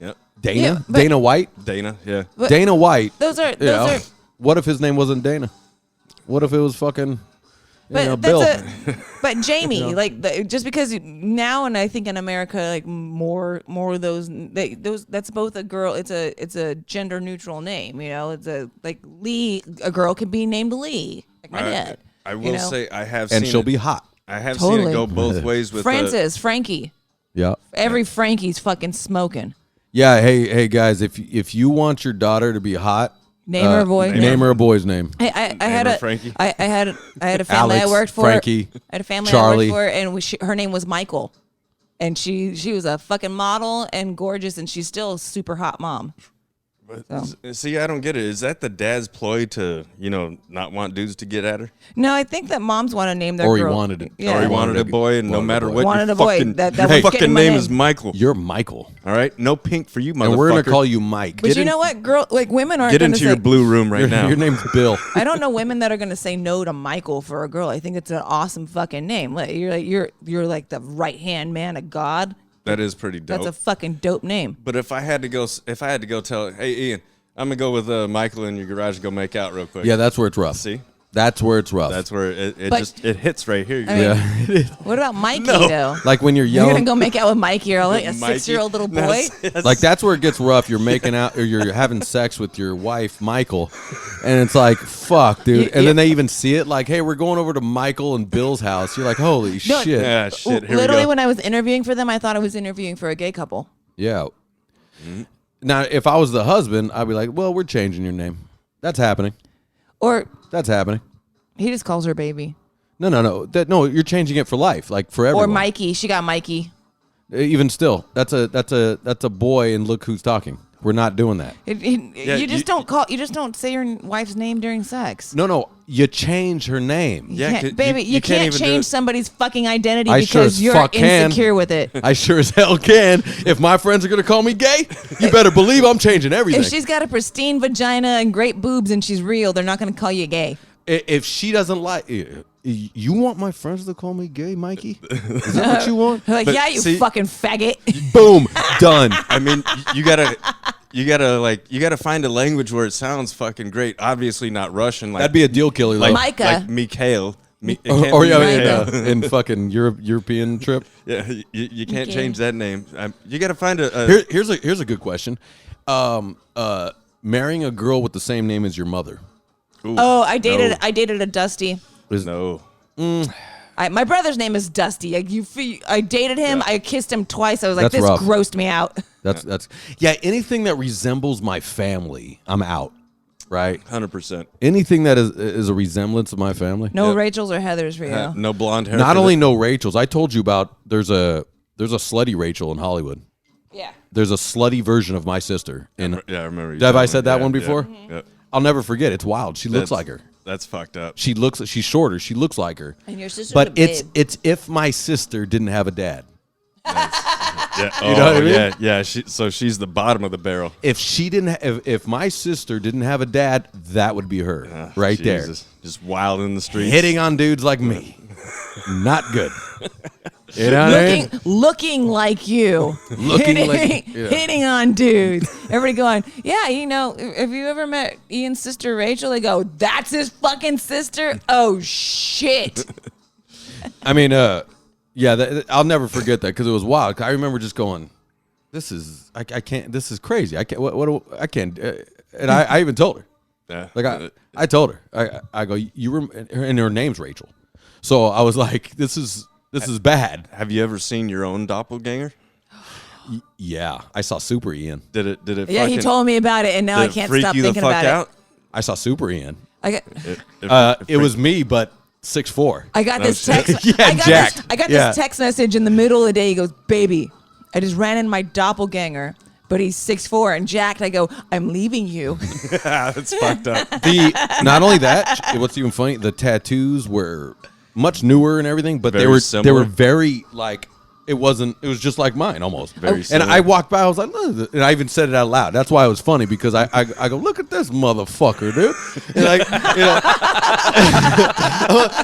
Yep. Dana. Yeah, but- Dana White. Dana. Yeah. But Dana White. those are Yeah. What if his name wasn't Dana? What if it was fucking But Bill? but Jamie, just because now, and I think in America, like more of those that's both a girl. It's a gender neutral name. You know, it's a like Lee. A girl could be named Lee, like my dad. I you will know? say I have And seen she'll it. be hot. I have seen Totally. it go both ways with Francis, Frankie. Yeah. Every Frankie's fucking smoking. Yeah. Hey guys, if you want your daughter to be hot, Name her a boy. Name her a boy's name. I had her a Frankie. I had a family Alex, I worked for. Frankie, I had a family Charlie. I worked for, and her name was Michael, and she was a fucking model and gorgeous, and she's still a super hot mom. See, I don't get it. Is that the dad's ploy to, not want dudes to get at her? No, I think that moms want to name their Or he girl. wanted it. Yeah. Or he wanted a Wanted boy, and no wanted a matter boy. what, Wanted your a boy. fucking, That your was getting fucking my name name. is Michael. You're Michael, All right? No pink for you, motherfucker. and we're gonna call you Mike. But you know what, women aren't Get going to into say. your blue room right now. Your name's Bill. I don't know women that are going to say no to Michael for a girl. I think it's an awesome fucking name. Like you're like the right hand man of God. That is pretty dope. That's a fucking dope name. But if I had to go tell, hey Ian, I'm gonna go with Michael in your garage and go make out real quick. Yeah, that's where it's rough. See? That's where it's rough. That's where it But- just hits right here. I mean, yeah. What about Mikey No. though? Like when you're You're young. gonna go make out with Mikey. You're like a Mikey. 6-year-old little No, boy. yes. Like that's where it gets rough. You're making out, or you're having sex with your wife, Michael, and it's like, fuck, dude. And then they even see it, like, hey, we're going over to Michael and Bill's house. You're like, holy shit. Yeah, shit. Here Literally, we go. when I was interviewing for them, I thought I was interviewing for a gay couple. Yeah. Now, if I was the husband, I'd be like, well, we're changing your name. That's happening. Or That's happening. he just calls her baby. No. No, you're changing it for life, like forever. Or Mikey. She got Mikey. Even still, that's a boy, and look who's talking. We're not doing that. You just don't say your wife's name during sex. No, you change her name. You Yeah, can't- 'cause baby, you you can't can't even do change it. somebody's fucking identity I sure because as you're fuck can. insecure with it. I sure as hell can. If my friends are gonna call me gay, you better believe I'm changing everything. If she's got a pristine vagina and great boobs and she's real, they're not going to call you gay. If she doesn't like, you want my friends to call me gay, Mikey? Is that what you want? They're like, But yeah, you see- fucking faggot. Boom, done. I mean, you gotta find a language where it sounds fucking great. Obviously not Russian. Like, That'd be a deal killer, though. Micah. like Mikhail. It Or, can't or be yeah, Mikhail. in fucking European trip. Yeah, you can't Okay. change that name. You gotta find a Here's a good question. Marrying a girl with the same name as your mother. Ooh, Oh, I dated no. a Dusty. No. My brother's name is Dusty. I dated him. Yeah. I kissed him twice. I was like, That's this rough. grossed me out. That's yeah. Anything that resembles my family, I'm out. Right. 100%. Anything that is a resemblance of my family. No Yep. Rachel's or Heather's for you. No blonde hair. Not for only the- no Rachel's. I told you about. There's a slutty Rachel in Hollywood. Yeah. There's a slutty version of my sister. And Yeah, I remember. you have I telling said me. that Yeah, one yeah, before? yeah. I'll never forget. It's wild. She looks That's- like her. That's fucked up. She's shorter. She looks like her. And your sister's But a babe. it's if my sister didn't have a dad. Yeah. You know what I mean? Yeah, yeah. So she's the bottom of the barrel. If she didn't, if my sister didn't have a dad, that would be her right Jesus. Just wild in the there, streets. hitting on dudes like me. Not good. You know what I mean? Looking like you. Looking like- yeah. Hitting on dudes. Everybody going, yeah, have you ever met Ian's sister Rachel? They go, that's his fucking sister? Oh, shit. I mean, I'll never forget that because it was wild. I remember just going, I can't, this is crazy. I can't, I can't. And I even told her. Yeah. Like I told her, I go, and her name's Rachel. So I was like, this is bad. Have you ever seen your own doppelganger? Yeah, I saw Super Ian. Did it? Yeah, he told me about it, and now I can't stop thinking about it. I saw Super Ian. I got, It was me, but 6'4". I got this text. Yeah, I got this text message in the middle of the day. He goes, "Baby, I just ran in my doppelganger, but he's 6'4" and jacked." I go, "I'm leaving you." That's fucked up. Not only that, what's even funny, the tattoos were much newer and everything, but Very they were similar. very like it was just like mine almost. Very and similar. I walked by, I was like, look, and I even said it out loud. That's why it was funny because I go, look at this motherfucker, dude. And like,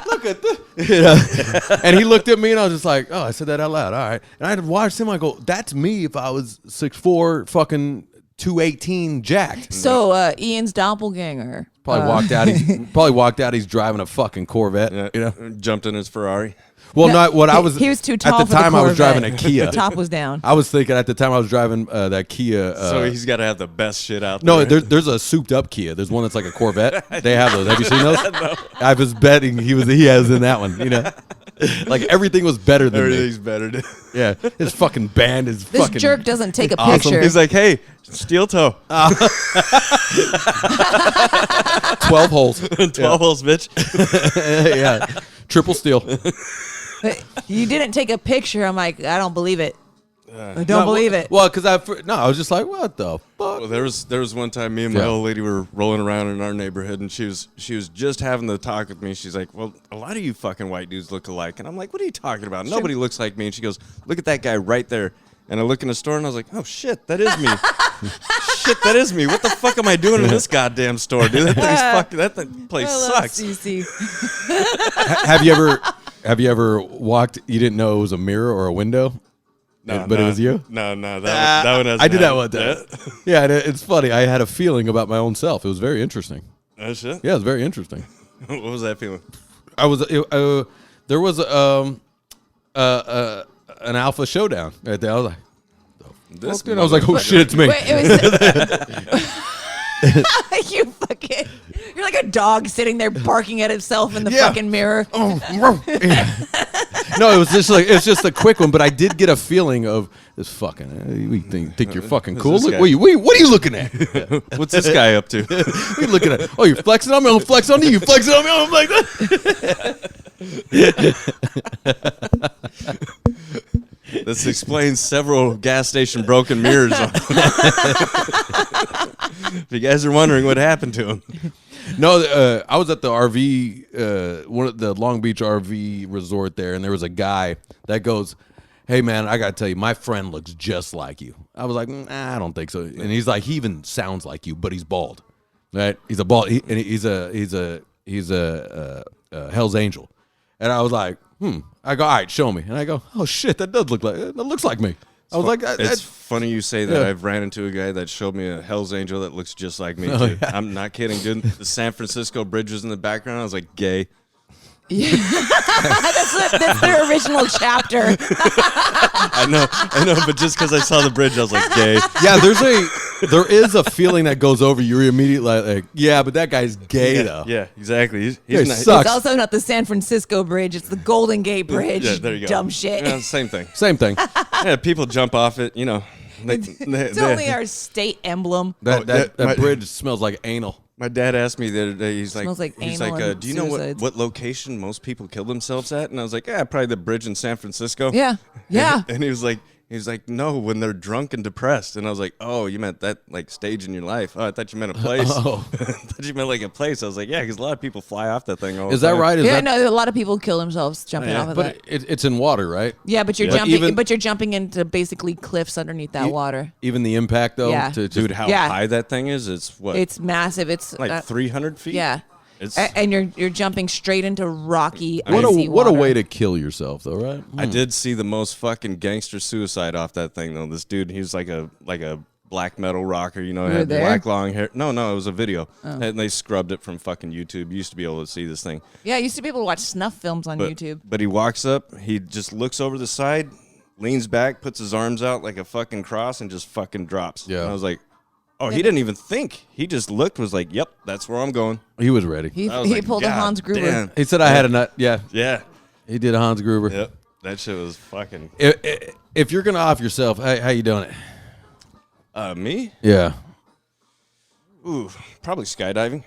look at this. And he looked at me and I was just like, oh, I said that out loud. All right. And I had watched him. I go, that's me if I was 6'4", fucking 218 jacked. So Ian's doppelganger. Probably walked out. He's driving a fucking Corvette. Yeah, You know. jumped in his Ferrari. Well, not what I was. He was too tall at the for time. the I was Corvette. driving a Kia. The top was down. I was thinking at the time I was driving that Kia. So he's got to have the best shit out No, there. there's a souped up Kia. There's one that's like a Corvette. They have those. Have you seen those? No. I was betting he has in that one. You know, like everything was better than me. Everything's better. Dude. Yeah, his fucking band is This fucking. jerk doesn't take a awesome. picture. He's like, hey, steel toe. 12 holes. 12 holes, bitch. Yeah, triple steel. But you didn't take a picture. I'm like, I don't believe it. I don't believe it. Well, because I was just like, what the fuck? Well, there was one time me and my Yeah. old lady were rolling around in our neighborhood, and she was just having the talk with me. She's like, "Well, a lot of you fucking white dudes look alike," and I'm like, "What are you talking about? Nobody looks like me." And she goes, "Look at that guy right there." And I look in the store, and I was like, "Oh shit, that is me." Shit, that is me. What the fuck am I doing in this goddamn store, dude? That place I love sucks. CC. Have you ever walked? You didn't know it was a mirror or a window, but it was you. No, that one hasn't I did that happened. one time. Yeah, and it's funny. I had a feeling about my own self. It was very interesting. Oh shit. Yeah, it was very interesting. What was that feeling? There was an alpha showdown right there. I was like, This I was like, oh shit, it's me. Wait, it was. You're like a dog sitting there barking at itself in the Yeah. fucking mirror. No, it was just a quick one, but I did get a feeling of this fucking. We think you're fucking cool. this Look, guy? what are you looking at? What's this guy up to? What are you looking at? Oh, you're flexing on me. I'm flexing on you. You flexing on me. I'm like that. This explains several gas station broken mirrors. If you guys are wondering what happened to him. No, I was at the RV, one of the Long Beach RV resort there, and there was a guy that goes, "Hey man, I gotta tell you, my friend looks just like you." I was like, I don't think so. And he's like, he even sounds like you, but he's bald. Right? He's a bald, and he's a Hell's Angel. And I was like, I go, all right, show me. And I go, oh shit, that looks like me. I was like, It's funny you say that. Yeah. I've ran into a guy that showed me a Hell's Angel that looks just like me. Oh, Too. yeah. I'm not kidding, dude. The San Francisco Bridge was in the background. I was like, gay. Yeah. That's their original chapter. I know, but just because I saw the bridge, I was like, gay. yeah, there is a feeling that goes over you. You're immediately like, yeah, but that guy's gay though. Yeah, exactly. He's Yeah, not, sucks. It's also not the San Francisco Bridge. It's the Golden Gate Bridge. Yeah, there you go. Dumb shit. Yeah, same thing. Same thing. Yeah, people jump off it. You know, It's only our state emblem. That my- bridge smells like anal. My dad asked me the other day. He's like, Smells like anal and do you know suicides. what location most people kill themselves at? And I was like, yeah, probably the bridge in San Francisco. Yeah. Yeah. And he was like, no, when they're drunk and depressed. And I was like, oh, you meant that like stage in your life? Oh, I thought you meant a place. Oh. I thought you meant like a place. I was like, yeah, because a lot of people fly off that thing all Is the that time. right? Is Yeah, that, no, a lot of people kill themselves jumping Yeah, off of but that. it's in water, right? Yeah, but you're But jumping. even- but you're jumping into basically cliffs underneath that water. Even the impact though. Yeah. To just, Dude, how Yeah. high that thing is? It's what? It's massive. It's like 300 feet? Yeah, And you're jumping straight into rocky, What icy a what a water. way to kill yourself, though, right? I did see the most fucking gangster suicide off that thing though. This dude, he was like a black metal rocker, you know, You were had there? black long hair. No, it was a video, and they scrubbed it from fucking YouTube. You used to be able to see this thing. Yeah, I used to be able to watch snuff films on YouTube. But he walks up, he just looks over the side, leans back, puts his arms out like a fucking cross, and just fucking drops. Yeah. And I was like, oh, he didn't even think. He just looked, was like, yep, that's where I'm going. He was ready. He I was like, pulled a God Hans Gruber. damn. He said I had a nut. Yeah, Yeah. he did a Hans Gruber. Yep. That shit was fucking. If you're gonna off yourself, how you doing it? Me? Yeah, Ooh, probably skydiving.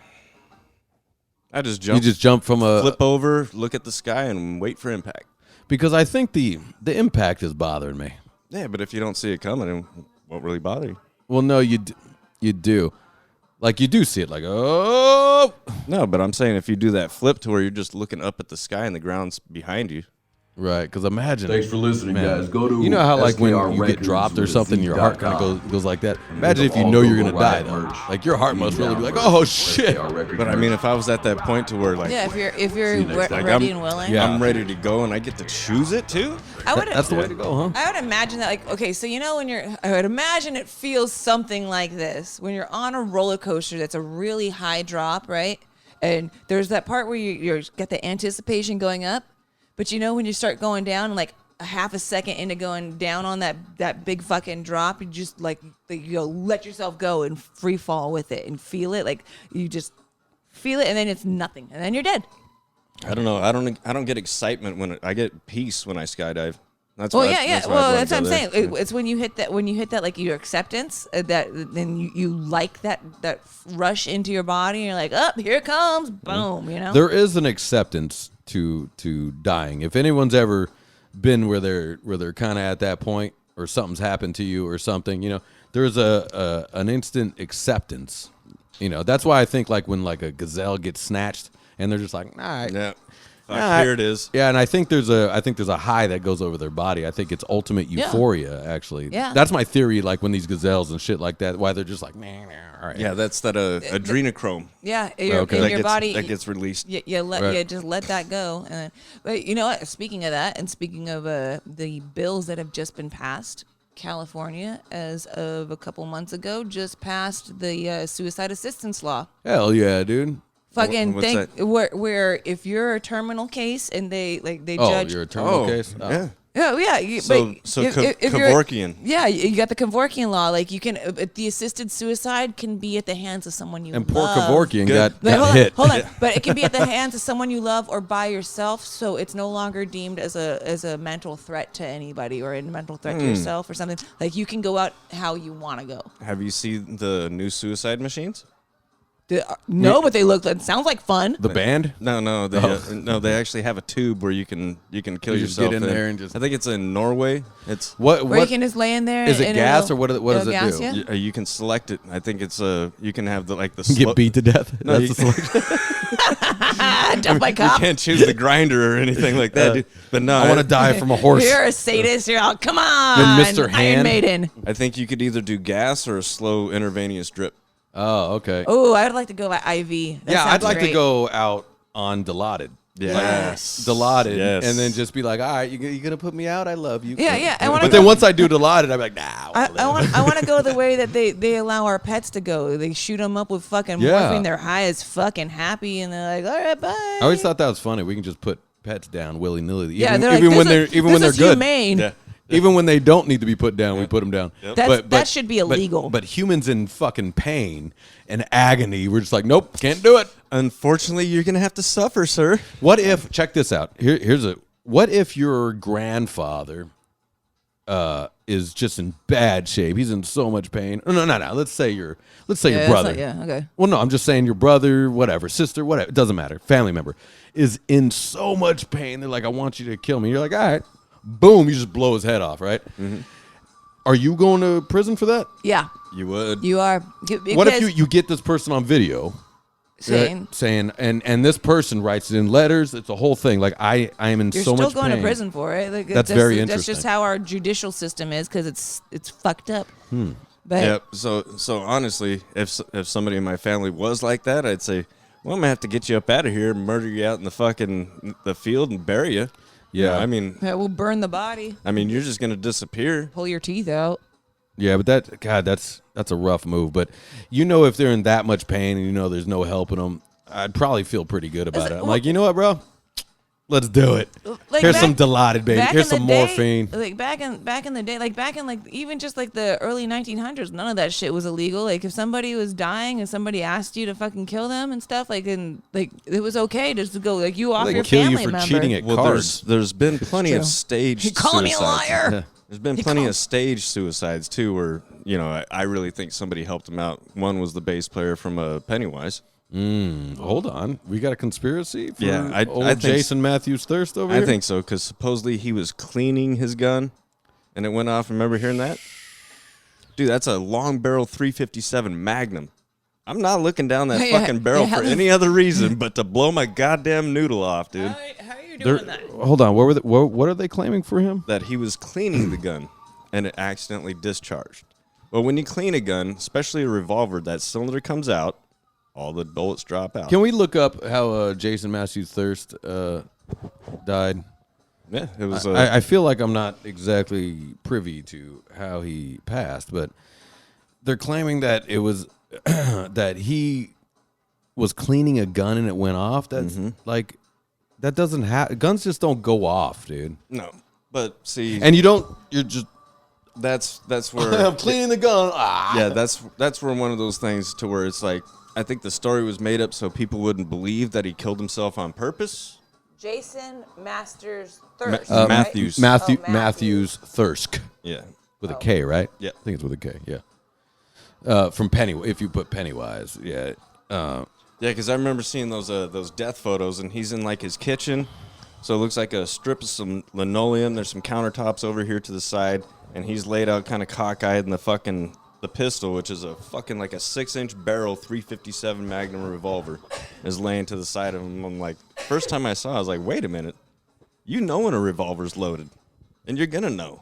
I just jump. you just jump from a flip over, look at the sky, and wait for impact. because I think the impact is bothering me. Yeah, but if you don't see it coming, it won't really bother you. Well, no, you do, like you do see it, like oh, No, but I'm saying if you do that flip to where you're just looking up at the sky and the ground's behind you. right. Because imagine. Thanks for listening, Man, guys. Go to you know how like when SKR you get dropped or Records something, your heart kind with of goes like that. And Imagine look if you all know you're over gonna die Riot though. merch. Like your heart must really be like, Merch. oh shit. SKR Records But I mean, if I was at that point to where like Yeah, if you're See you next time. ready I'm- and willing. Yeah. I'm ready to go and I get to choose it too. I would. That's the way to go, huh? I would imagine that, like, okay, so you know I would imagine it feels something like this when you're on a roller coaster that's a really high drop, right? And there's that part where you're got the anticipation going up, but you know when you start going down, like a half a second into going down on that big fucking drop, you just like you go let yourself go and free fall with it and feel it, like you just feel it, and then it's nothing, and then you're dead. I don't know. I don't get excitement when I get peace when I skydive. That's Well, why, yeah. that's why Well, I'd that's what I'm rather saying. go there. It's when you hit that like your acceptance, that then you like that rush into your body. And you're like, up here it comes, boom. You know. There is an acceptance to dying. If anyone's ever been where they're kind of at that point, or something's happened to you, or something, you know, there's an instant acceptance. You know, that's why I think like when like a gazelle gets snatched, and they're just like, all right, Yeah. Fuck, Nah, here it is. Yeah, and I think there's a high that goes over their body. I think it's ultimate euphoria. Actually, Yeah. that's my theory. Like when these gazelles and shit like that, why they're just like, nah, all right. Yeah, that's that adrenochrome Yeah, Okay. in that your gets, body. that gets released. You Right. just let that go. But you know what? Speaking of that, and speaking of the bills that have just been passed, California, as of a couple months ago, just passed the suicide assistance law. Hell yeah, dude. Fucking What's think that? where if you're a terminal case and they Oh, judge. you're a terminal case. Oh. yeah. Oh yeah, So Kevorkian. Yeah, you got the Kevorkian law. Like you can, the assisted suicide can be at the hands of someone you And poor love. Kevorkian Good. got Hold hit. on, hold on. But it can be at the hands of someone you love or by yourself, so it's no longer deemed as a mental threat to anybody or a mental threat to yourself or something. Like you can go out how you want to go. Have you seen the new suicide machines? No, but they look. It sounds like fun. The band? No, they actually have a tube where you can kill You just yourself. get in there and just- I think it's in Norway. It's What? Where you What? can just lay in there. Is it and gas it'll- or what does it'll it gas do? you? you can select it. I think it's you can have the Get beat to death. No, That's you- the selection. Death by You cop. can't choose the grinder or anything like that, dude. But no, I want to die from a horse. You're a sadist. You're all, come on, Mr. Iron Hand. Maiden. I think you could either do gas or a slow intravenous drip. Oh, okay. Oh, I would like to go by IV. That Yeah, I'd sounds like to great. go out on Dilaudid. Yes. Dilaudid. Yes. And then just be like, all right, you going to put me out? I love you. Yeah, yeah, I wanna But go- then once I do Dilaudid, I'm like, nah. I want to go the way that they allow our pets to go. They shoot them up with fucking Yeah. morphine. They're high as fucking happy, and they're like, all right, bye. I always thought that was funny. We can just put pets down willy nilly. Yeah, even, they're like, even when this they're is- this is good. humane. Yeah. Even when they don't need to be put down, we put them down. That should be illegal. But humans in fucking pain and agony, we're just like, nope, can't do it. Unfortunately, you're gonna have to suffer, sir. What if? Check this out. What if your grandfather is just in bad shape? He's in so much pain. No. Let's say your Yeah, brother. yeah, okay. Well, no, I'm just saying your brother, whatever, sister, whatever. It doesn't matter. Family member is in so much pain. They're like, I want you to kill me. You're like, all right. Boom, you just blow his head off, right? Mm-hmm. Are you going to prison for that? Yeah, You would. you are. What if you get this person on video saying saying and this person writes it in letters? It's a whole thing. Like I am in you're so still much going pain. to prison for it? Like, That's very That's just interesting. how our judicial system is because it's fucked up. But Yep. So honestly, if somebody in my family was like that, I'd say, well, I'm gonna have to get you up out of here and murder you out in the field and bury you. Yeah. I mean, Yeah, we'll burn the body, you're just gonna disappear. pull your teeth out. Yeah, but that's a rough move. But if they're in that much pain and there's no helping them, I'd probably feel pretty good about it. I'm like, you know what, bro? Let's do it. Like Here's back- some Dilaudid, baby. Back Here's in some the day, morphine. Like back in the day, even just like the early 1900s, none of that shit was illegal. Like if somebody was dying and somebody asked you to fucking kill them and stuff, it was okay just to go like you off They your kill you family for member. cheating at Well, cards. there's been plenty of true. staged You're calling me a suicides. liar. Yeah. There's been plenty of staged suicides too, where I really think somebody helped him out. One was the bass player from Pennywise. Hold on, we got a conspiracy for Yeah, I old think Jason Matthews Thirst over here. I think so, because supposedly he was cleaning his gun, and it went off. Remember hearing that? Dude, that's a long barrel 357 Magnum. I'm not looking down that Yeah, fucking barrel yeah. for any other reason but to blow my goddamn noodle off, dude. How are you They're- doing that? Hold on, what are they claiming for him? That he was cleaning the gun, and it accidentally discharged. Well, when you clean a gun, especially a revolver, that cylinder comes out, all the bullets drop out. Can we look up how Jason Matthews Thirst died? Yeah, it was. I feel like I'm not exactly privy to how he passed, but they're claiming that it was that he was cleaning a gun and it went off. That's like that doesn't happen. Guns just don't go off, dude. no, but see, And you're just that's where I'm cleaning the gun. Ah. yeah, that's where one of those things to where it's like I think the story was made up so people wouldn't believe that he killed himself on purpose. Jason Masters Thirst. Ma- Matthews. Matthews Thirsk Yeah, with a K, right? Yeah. I think it's with a K. Yeah. From Pennywise, if you put Pennywise, yeah. yeah, because I remember seeing those death photos, and he's in like his kitchen, so it looks like a strip of some linoleum. There's some countertops over here to the side, and he's laid out kind of cockeyed, and the pistol, which is a fucking like a 6-inch barrel 357 Magnum revolver, is laying to the side of him. I'm like, first time I saw it, I was like, wait a minute, you know when a revolver's loaded, and you're gonna know.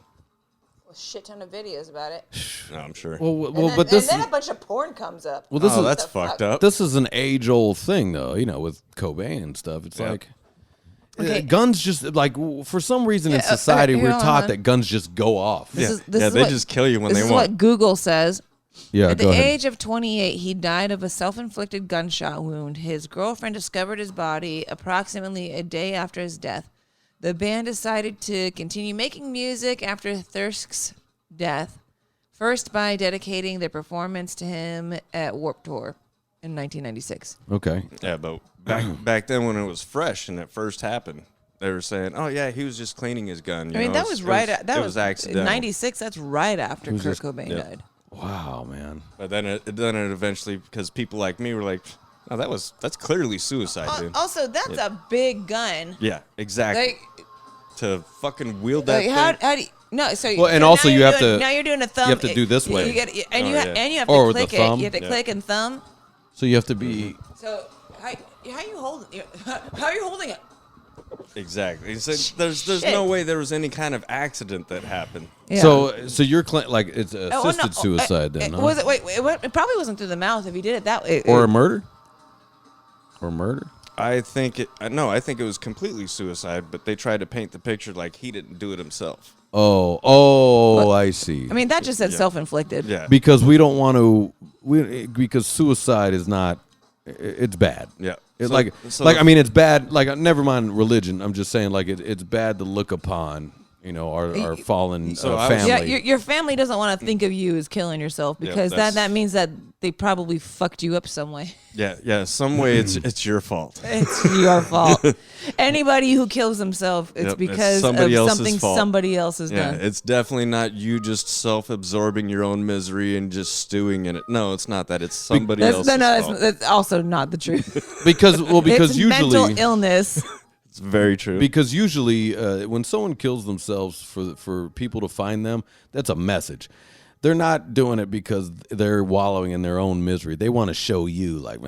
A shit ton of videos about it. No, I'm sure. Well, but this and then is a bunch of porn comes up. well, this oh, is that's the fuck? fucked up. this is an age-old thing, though. With Cobain and stuff. It's Yeah. like Okay. guns just like for some reason in Yeah, society here, we're hold taught on. that guns just go off. This yeah, is- this yeah, is they what- just kill you when This they is want. what Google says. Yeah, At the go ahead. age of 28, he died of a self-inflicted gunshot wound. His girlfriend discovered his body approximately a day after his death. The band decided to continue making music after Thirsk's death, first by dedicating their performance to him at Warped Tour in 1996. Okay. Yeah, but back then when it was fresh and it first happened, they were saying, "Oh yeah, he was just cleaning his gun." I mean, that was right. That was accidental. 96. That's right after Kurt just- Cobain yeah. died. Wow, man. But then it eventually, because people like me were like, "Oh, that's clearly suicide, dude." Also, that's a big gun. Yeah, exactly. Like, To fucking wield that like thing. how do you, no? So Well, and so also now you you're have doing- to- now you're doing a thumb. have to do this way. You get, and Oh, you yeah. and you have Or to with the click it. thumb. You have to Yeah. click and thumb. So you have to be So how you holding? How are you holding it? Exactly. So there's Shit. no way there was any kind of accident that happened. Yeah. so you're like it's Oh, well, assisted no, suicide then, huh? Was it? Wait, it probably wasn't through the mouth if he did it that way. Or a murder? Or murder? I think it was completely suicide, but they tried to paint the picture like he didn't do it himself. Oh, I see. I mean, that just said Yeah. self-inflicted. Yeah. because we don't want to because suicide is not it's bad. Yeah. It, So I mean it's bad like never mind religion. I'm just saying like it's bad to look upon, our fallen So I was- family. Yeah, your family doesn't want to think of you as killing yourself Yeah, because that's- that means that they probably fucked you up some way. yeah. Some way it's your fault. It's your fault. Anybody who kills himself, it's Yep, it's because somebody of else's something fault. somebody else has Yeah, done. it's definitely not you just self-absorbing your own misery and just stewing in it. No, it's not that. It's somebody else's fault. That's also not the truth. because It's usually mental illness. It's very true. Because usually, when someone kills themselves for people to find them, that's a message. They're not doing it because they're wallowing in their own misery. They want to show you, like,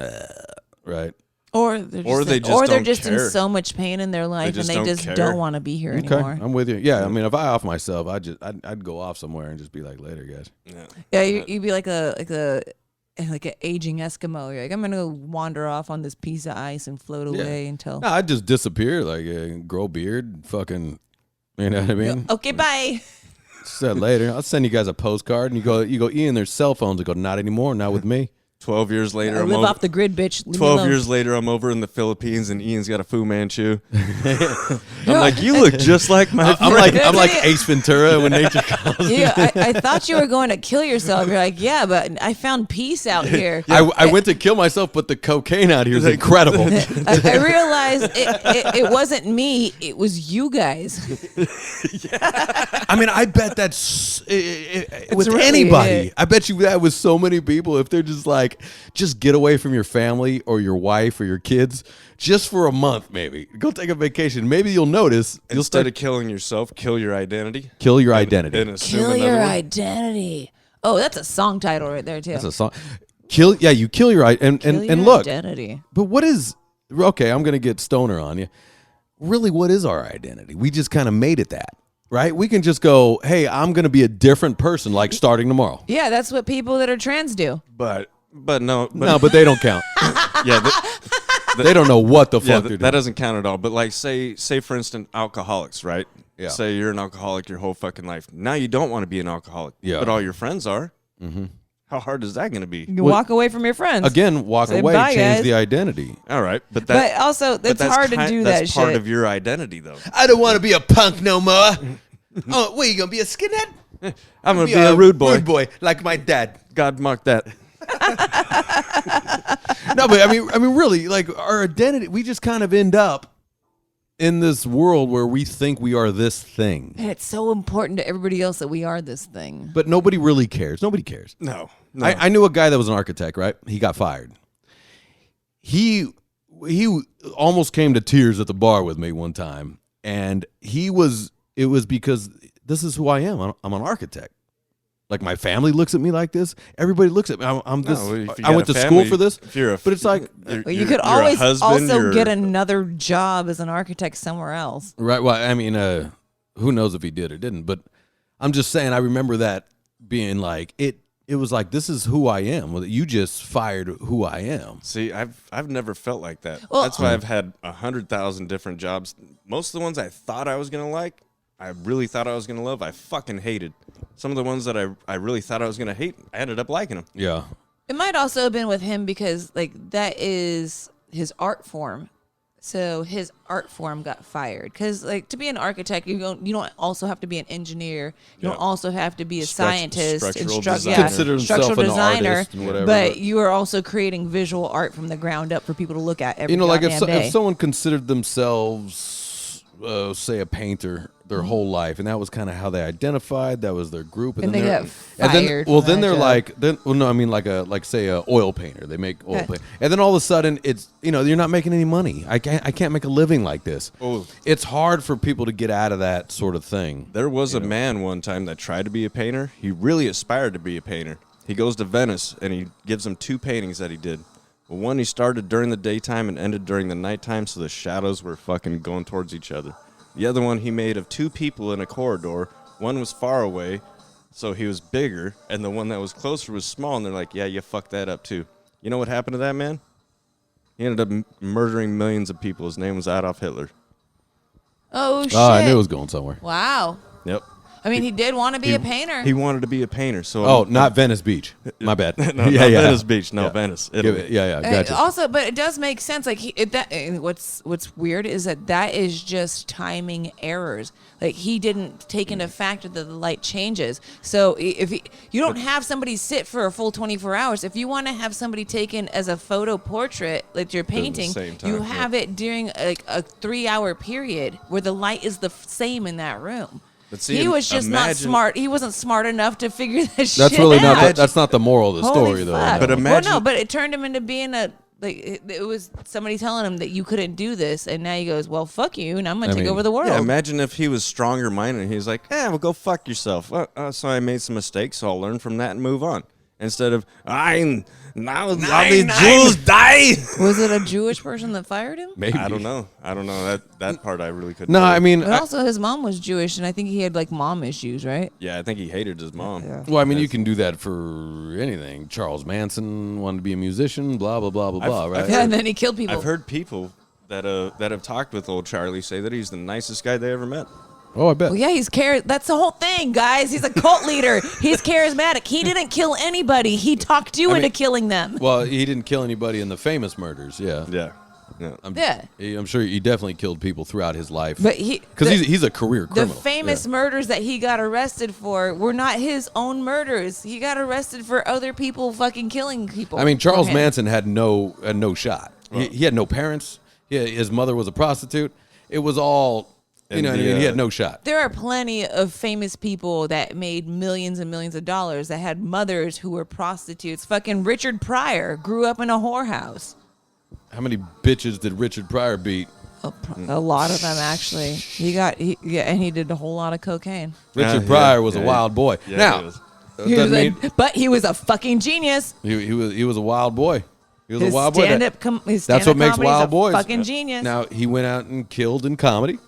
right? Or they're just, Or they in, just or they're don't just in care. so much pain in their life and just they don't just care. don't want to be here Okay, anymore. I'm with you. Yeah, I mean, if I off myself, I'd go off somewhere and just be like, later, guys. yeah. Yeah, you'd be like a like an aging Eskimo. You're like, I'm gonna go wander off on this piece of ice and float away until. No, I'd just disappear, like grow beard, fucking. You know what I mean? Okay, bye. Said later. I'll send you guys a postcard, and you go, Ian. There's cell phones. I go, not anymore. Not with me. 12 years later, I I'm live over, off the grid, bitch. Leave me 12 alone. years later, I'm over in the Philippines, and Ian's got a Fu Manchu. I'm like, you look just like my I'm friend. like Ace Ventura when nature calls. Yeah, I thought you were going to kill yourself. You're like, yeah, but I found peace out here. I went to kill myself, but the cocaine out here is incredible. I realized it wasn't me. It was you guys. I mean, I bet that's with really anybody. it. I bet you that with so many people, if they're just like, just get away from your family or your wife or your kids just for a month, maybe. Go take a vacation. Maybe you'll notice. You'll Instead start of killing yourself, kill your identity. kill your identity. And assume Kill another your one. identity. Oh, that's a song title right there too. That's a song. You kill your and Kill your look. identity. But what is okay? I'm gonna get stoner on you. Really, what is our identity? We just kind of made it that, right? We can just go, hey, I'm gonna be a different person, like starting tomorrow. Yeah, that's what people that are trans do. But No, but they don't count. yeah, They don't know what the yeah, fuck they're that doing. doesn't count at all. But like, say for instance, alcoholics, right? Yeah. Say you're an alcoholic your whole fucking life. Now you don't want to be an alcoholic. Yeah. But all your friends are. Mm-hmm. How hard is that going to be? You walk away from your friends. Again, walk Say away, bye, change guys. the identity. All right, but But also, it's hard to do that That's part shit. of your identity, though. I don't want to be a punk no more. Oh, wait, you gonna be a skinhead? I'm gonna be a rude boy. Rude boy, like my dad. God mark that. No, but I mean, really, like our identity, we just kind of end up in this world where we think we are this thing, And it's so important to everybody else that we are this thing. but nobody really cares. Nobody cares. No. I knew a guy that was an architect, right? He got fired. He almost came to tears at the bar with me one time, and it was because this is who I am. I'm an architect. Like my family looks at me like this. Everybody looks at me. I'm this. No, if you I got went a to family, school for this. if you're a- but it's like Well, you you're- could you're a always husband, also you're- get another job as an architect somewhere else. right. Well, I mean, who knows if he did or didn't? But I'm just saying. I remember that being like it. It was like, this is who I am. Well, you just fired who I am. See, I've never felt like that. Well- That's why I've had 100,000 different jobs. Most of the ones I thought I was gonna like, I really thought I was gonna love, I fucking hated. Some of the ones that I really thought I was gonna hate, I ended up liking them. Yeah. It might also have been with him because like that is his art form. So his art form got fired because like to be an architect, you don't also have to be an engineer. You don't Yeah. also have to be a Struct- scientist, structural instruct- designer. yeah, Consider himself structural an designer. artist and whatever, but but- you are also creating visual art from the ground up for people to look at every You know, like goddamn day. if someone considered themselves, say, a painter their whole life, and that was kind of how they identified, that was their group, And then they they're- got and then, fired well, from then that they're job. like, I mean, like say a oil painter. They make oil Okay. paint, and then all of a sudden, it's you're not making any money. I can't make a living like this. Oh. It's hard for people to get out of that sort of thing. There was a man one time that tried to be a painter. He really aspired to be a painter. He goes to Venice and he gives them 2 paintings that he did. Well, one he started during the daytime and ended during the nighttime, so the shadows were fucking going towards each other. The other one he made of 2 people in a corridor. One was far away, so he was bigger, and the one that was closer was small, and they're like, yeah, you fucked that up too. You know what happened to that man? He ended up murdering millions of people. His name was Adolf Hitler. Oh shit! Oh, I knew it was going somewhere. Wow. Yep. I mean, he did want to be a painter. He wanted to be a painter, so Oh, not Venice Beach. My bad. no, not Venice Beach. No, Yeah. Venice. Give Italy. it- Yeah, gotcha. Also, but it does make sense. Like what's weird is that is just timing errors. Like he didn't take into factor that the light changes. So if you don't have somebody sit for a full 24 hours, if you want to have somebody taken as a photo portrait, like you're painting, same you time, have it during like a 3-hour period where the light is the same in that room. But see, He was just not imagine- smart. He wasn't smart enough to figure that shit That's really out. not. That's not the moral of the Holy story, though. fuck. But no. imagine- Well, no, but it turned him into being a like. It was somebody telling him that you couldn't do this, and now he goes, "Well, fuck you, and I'm gonna take mean, over the world." Yeah, imagine if he was stronger minded and he was like, well, go fuck yourself. So I made some mistakes, so I'll learn from that and move on. instead of now all these Jews die. Was it a Jewish person that fired him? Maybe. I don't know. That part I really couldn't. No, tell you. I mean, But also, his mom was Jewish, and I think he had like mom issues, right? yeah, I think he hated his mom. well, I mean, you can do that for anything. Charles Manson wanted to be a musician, blah blah blah blah blah. Right? Yeah, and then he killed people. I've heard people that have talked with old Charlie say that he's the nicest guy they ever met. Oh, I bet. Well, yeah, that's the whole thing, guys. He's a cult leader. He's charismatic. He didn't kill anybody. He talked you into killing them. Well, he didn't kill anybody in the famous murders. Yeah. Yeah. I'm sure he definitely killed people throughout his life. But because he's a career the criminal. famous murders that he got arrested for were not his own murders. He got arrested for other people fucking killing people. I mean, Charles for him. Manson had no shot. He had no parents. His mother was a prostitute. It was all, you know what I mean? He had no shot. There are plenty of famous people that made millions and millions of dollars that had mothers who were prostitutes. Fucking Richard Pryor grew up in a whorehouse. How many bitches did Richard Pryor beat? A lot of them, actually. And he did a whole lot of cocaine. Richard Pryor was a wild boy. Yeah, now, he was. doesn't mean But he was a fucking genius. he was a wild boy. He was His a wild boy. That's what makes wild boys. Fucking genius. Now, he went out and killed in comedy,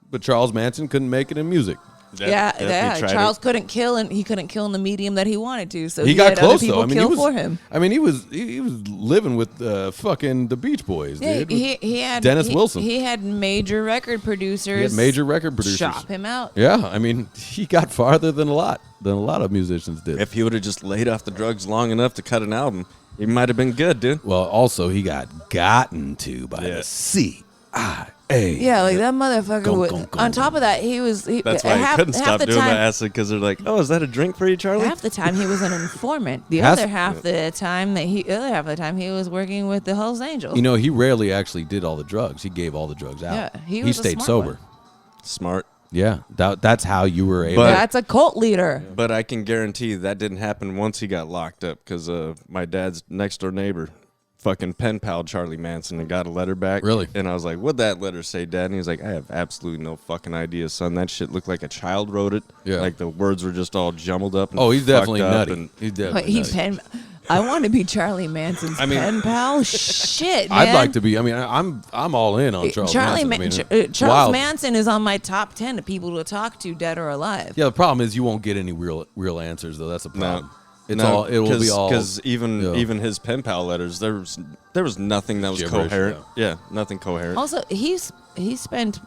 but Charles Manson couldn't make it in music. Yeah. Charles couldn't kill, and he couldn't kill in the medium that he wanted to. So He got had close other people though. I mean, kill for him. I mean, he was living with fucking the Beach Boys, Yeah, dude. he had Dennis Wilson. He had major record producers. He had major record producers. Shop him out. Yeah, I mean, he got farther than a lot of musicians did. If he would have just laid off the drugs long enough to cut an album, he might have been good, dude. Well, also he got gotten to by the CIA. Yeah, like that motherfucker. Gong, would, gong, gong. On top of that, he was. That's why he couldn't stop doing the acid, because they're like, "Oh, is that a drink for you, Charlie?" Half the time he was an informant. The Has- other half of the time he was working with the Hells Angels. You know, he rarely actually did all the drugs. He gave all the drugs out. Yeah, he was a stayed smart sober. one. Smart. Yeah, that's how you were able. But- That's a cult leader. But I can guarantee that didn't happen once he got locked up, because my dad's next door neighbor fucking pen pal Charlie Manson and got a letter back. Really? And I was like, what'd that letter say, Dad? And he's like, I have absolutely no fucking idea, son. That shit looked like a child wrote it. Yeah. Like the words were just all jumbled up and Oh, he's fucked definitely up nutty. and- He's But definitely nutty. I want to be Charlie Manson's pen pal. Shit, man. I'd like to be. I mean, I'm all in on Charles Manson. I mean, Charles wild. Manson is on my top 10 of people to talk to, dead or alive. Yeah, the problem is you won't get any real answers though. That's the problem. It will be all because even his pen pal letters, there was nothing that was Gibberish, coherent. Yeah, nothing coherent. Also, he spent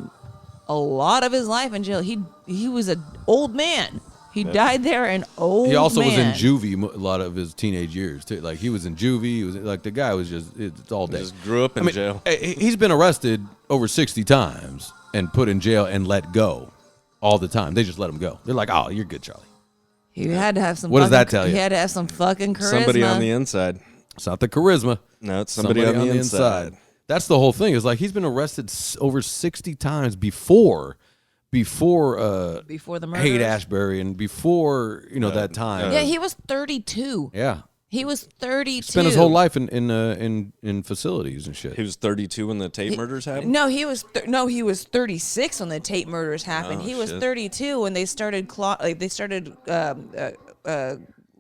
a lot of his life in jail. He was an old man. He died there an old man. He also was in juvie a lot of his teenage years too. Like he was in juvie. He was like the guy was it's all day. Just grew up in jail. He's been arrested over 60 times and put in jail and let go all the time. They just let him go. They're like, oh, you're good, Charlie. He had to have some. What does that tell you? He had to have some fucking charisma. Somebody on the inside. It's not the charisma. No, it's somebody on the inside. That's the whole thing. Is like he's been arrested over 60 times before the murder. Haight-Ashbury and before that time. Yeah, he was 32. Yeah. He was 32. Spent his whole life in facilities and shit. He was 32 when the Tate murders happened. No, he was 36 when the Tate murders happened. Oh, he was shit. 32 when they started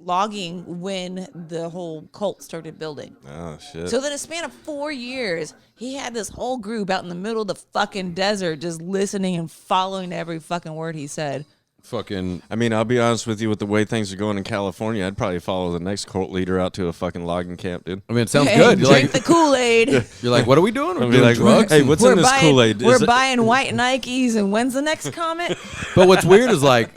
logging when the whole cult started building. Oh shit. So in a span of 4 years, he had this whole group out in the middle of the fucking desert just listening and following every fucking word he said. Fucking. I mean, I'll be honest with you. With the way things are going in California, I'd probably follow the next cult leader out to a fucking logging camp, dude. I mean, it sounds Hey, good. You're drink like, the Kool-Aid. you're like, what are we doing? We're I'd be doing like, drugs. hey, and- what's in this Kool-Aid? We're Is it- buying white Nikes, and when's the next comment? But what's weird is like,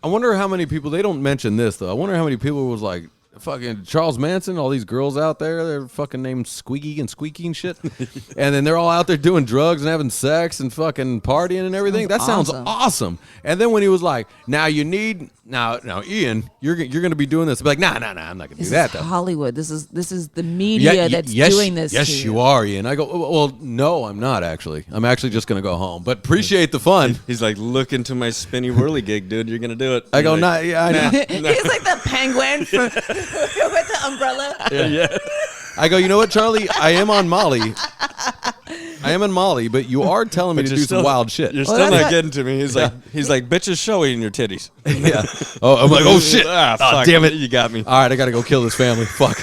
I wonder how many people. They don't mention this though. I wonder how many people was like, fucking Charles Manson. All these girls out there, they're fucking named Squeaky and Squeaky and shit, and then they're all out there doing drugs and having sex and fucking partying and everything. That sounds awesome. And then when he was like, now you need now Ian, you're gonna be doing this. I'd be like, nah, I'm not gonna do This that is though. Hollywood. This is the media that's doing this. Yes, to you are, Ian. I go, well, no, I'm not actually. I'm actually just gonna go home. But appreciate the fun. He's like, look into my spinny whirly gig, dude. You're gonna do it. I go, You're like, I know. He's like the penguin from, with the umbrella. yeah. I go, you know what, Charlie? I am on Molly. I am in Mali, but you are telling me to But do you're some wild shit. You're Well, still that's not not- getting to me. He's like, bitches show eating your titties. Yeah. Oh, I'm like, oh shit. Ah, Oh, fuck. damn it. You got me. All right, I got to go kill this family. Fuck.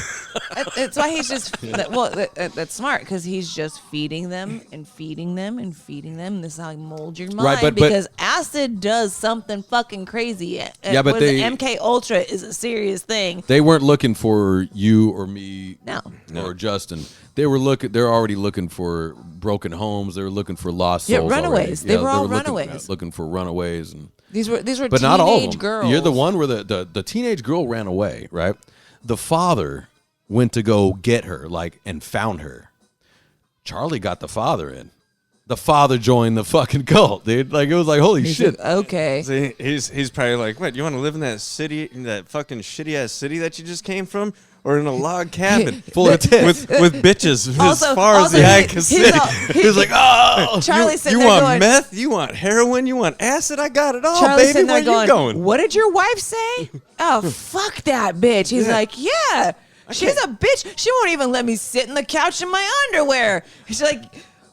That's why he's just that's smart because he's just feeding them and feeding them and feeding them. This is how you mold your mind. Right, but- because acid does something fucking crazy. Yeah, but What is it? they- MK Ultra is a serious thing. They weren't looking for you or me No. or Justin. They're already looking for broken homes. They were looking for lost Yeah, souls. runaways. already. They were all looking- runaways. Looking for runaways and These were but teenage not all of them. girls. You're the one where the teenage girl ran away, right? The father went to go get her, and found her. Charlie got the father in. The father joined the fucking cult, dude. Like it was like, holy He shit. said, okay. See, he's probably like, what? You want to live in that city, in that fucking shitty ass city that you just came from, or in a log cabin Full of tits. with bitches Also- as far as also the eye he- can he's see? all- He's like, oh. Charlie's sitting You there want going, meth? You want heroin? You want acid? I got it all, Charlie's baby. sitting Where there you going? What did your wife say? Oh, fuck that bitch. He's Yeah. like, yeah. She's a bitch. She won't even let me sit in the couch in my underwear. She's like,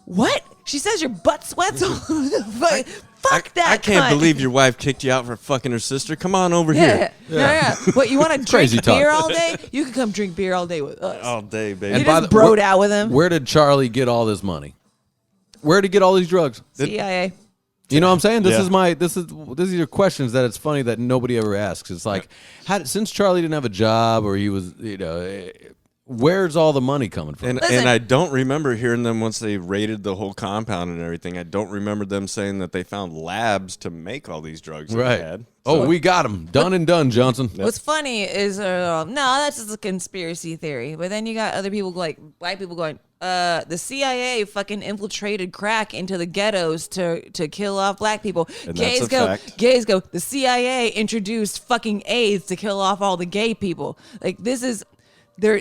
what? She says your butt sweats all over the fuck that I can't cunt. believe your wife kicked you out for fucking her sister. Come on over Yeah, here. yeah. What, you want to Crazy drink talk. beer all day? You can come drink beer all day with us. All day, baby. You And just broed out with him. Where did Charlie get all this money? Where did he get all these drugs? CIA. You know what I'm saying? This Yeah. is your questions that it's funny that nobody ever asks. It's like, since Charlie didn't have a job or he was, where's all the money coming from? And Listen. and I don't remember hearing them once they raided the whole compound and everything. I don't remember them saying that they found labs to make all these drugs that right. they had. Oh, we got him. Done and done, Johnson. What's funny is, no, that's just a conspiracy theory. But then you got other people like white people going, the CIA fucking infiltrated crack into the ghettos to kill off black people. And that's a fact. Gays go, the CIA introduced fucking AIDS to kill off all the gay people. Like this is, they're.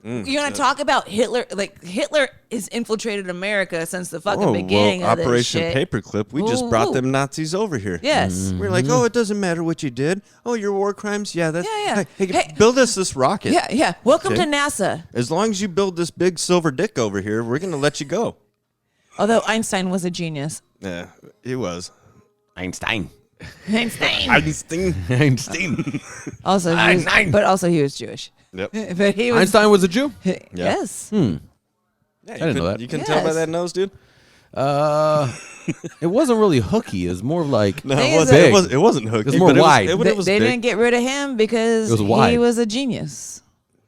You want to talk about Hitler? Like Hitler has infiltrated America since the fucking beginning of Operation this shit. Paperclip. We just brought them Nazis over here. Yes. We're like, oh, it doesn't matter what you did. Oh, your war crimes. Yeah, that's. Yeah. Hey, Hey. build us this rocket. Yeah. Welcome Okay. to NASA. As long as you build this big silver dick over here, we're gonna let you go. Although Einstein was a genius. Yeah, he was. Einstein. Einstein. Einstein. Einstein. Also, but also he was Jewish. Yep. But he was. Einstein was a Jew? Yes. Yeah, I didn't know that. You can tell by Yes. that nose, dude. It wasn't really hooky. It was more like No, Thing it is wasn't. big. It wasn't hooky. It was more but wide. It was, They, it was they big. didn't get rid of him because It was he wide. was a genius.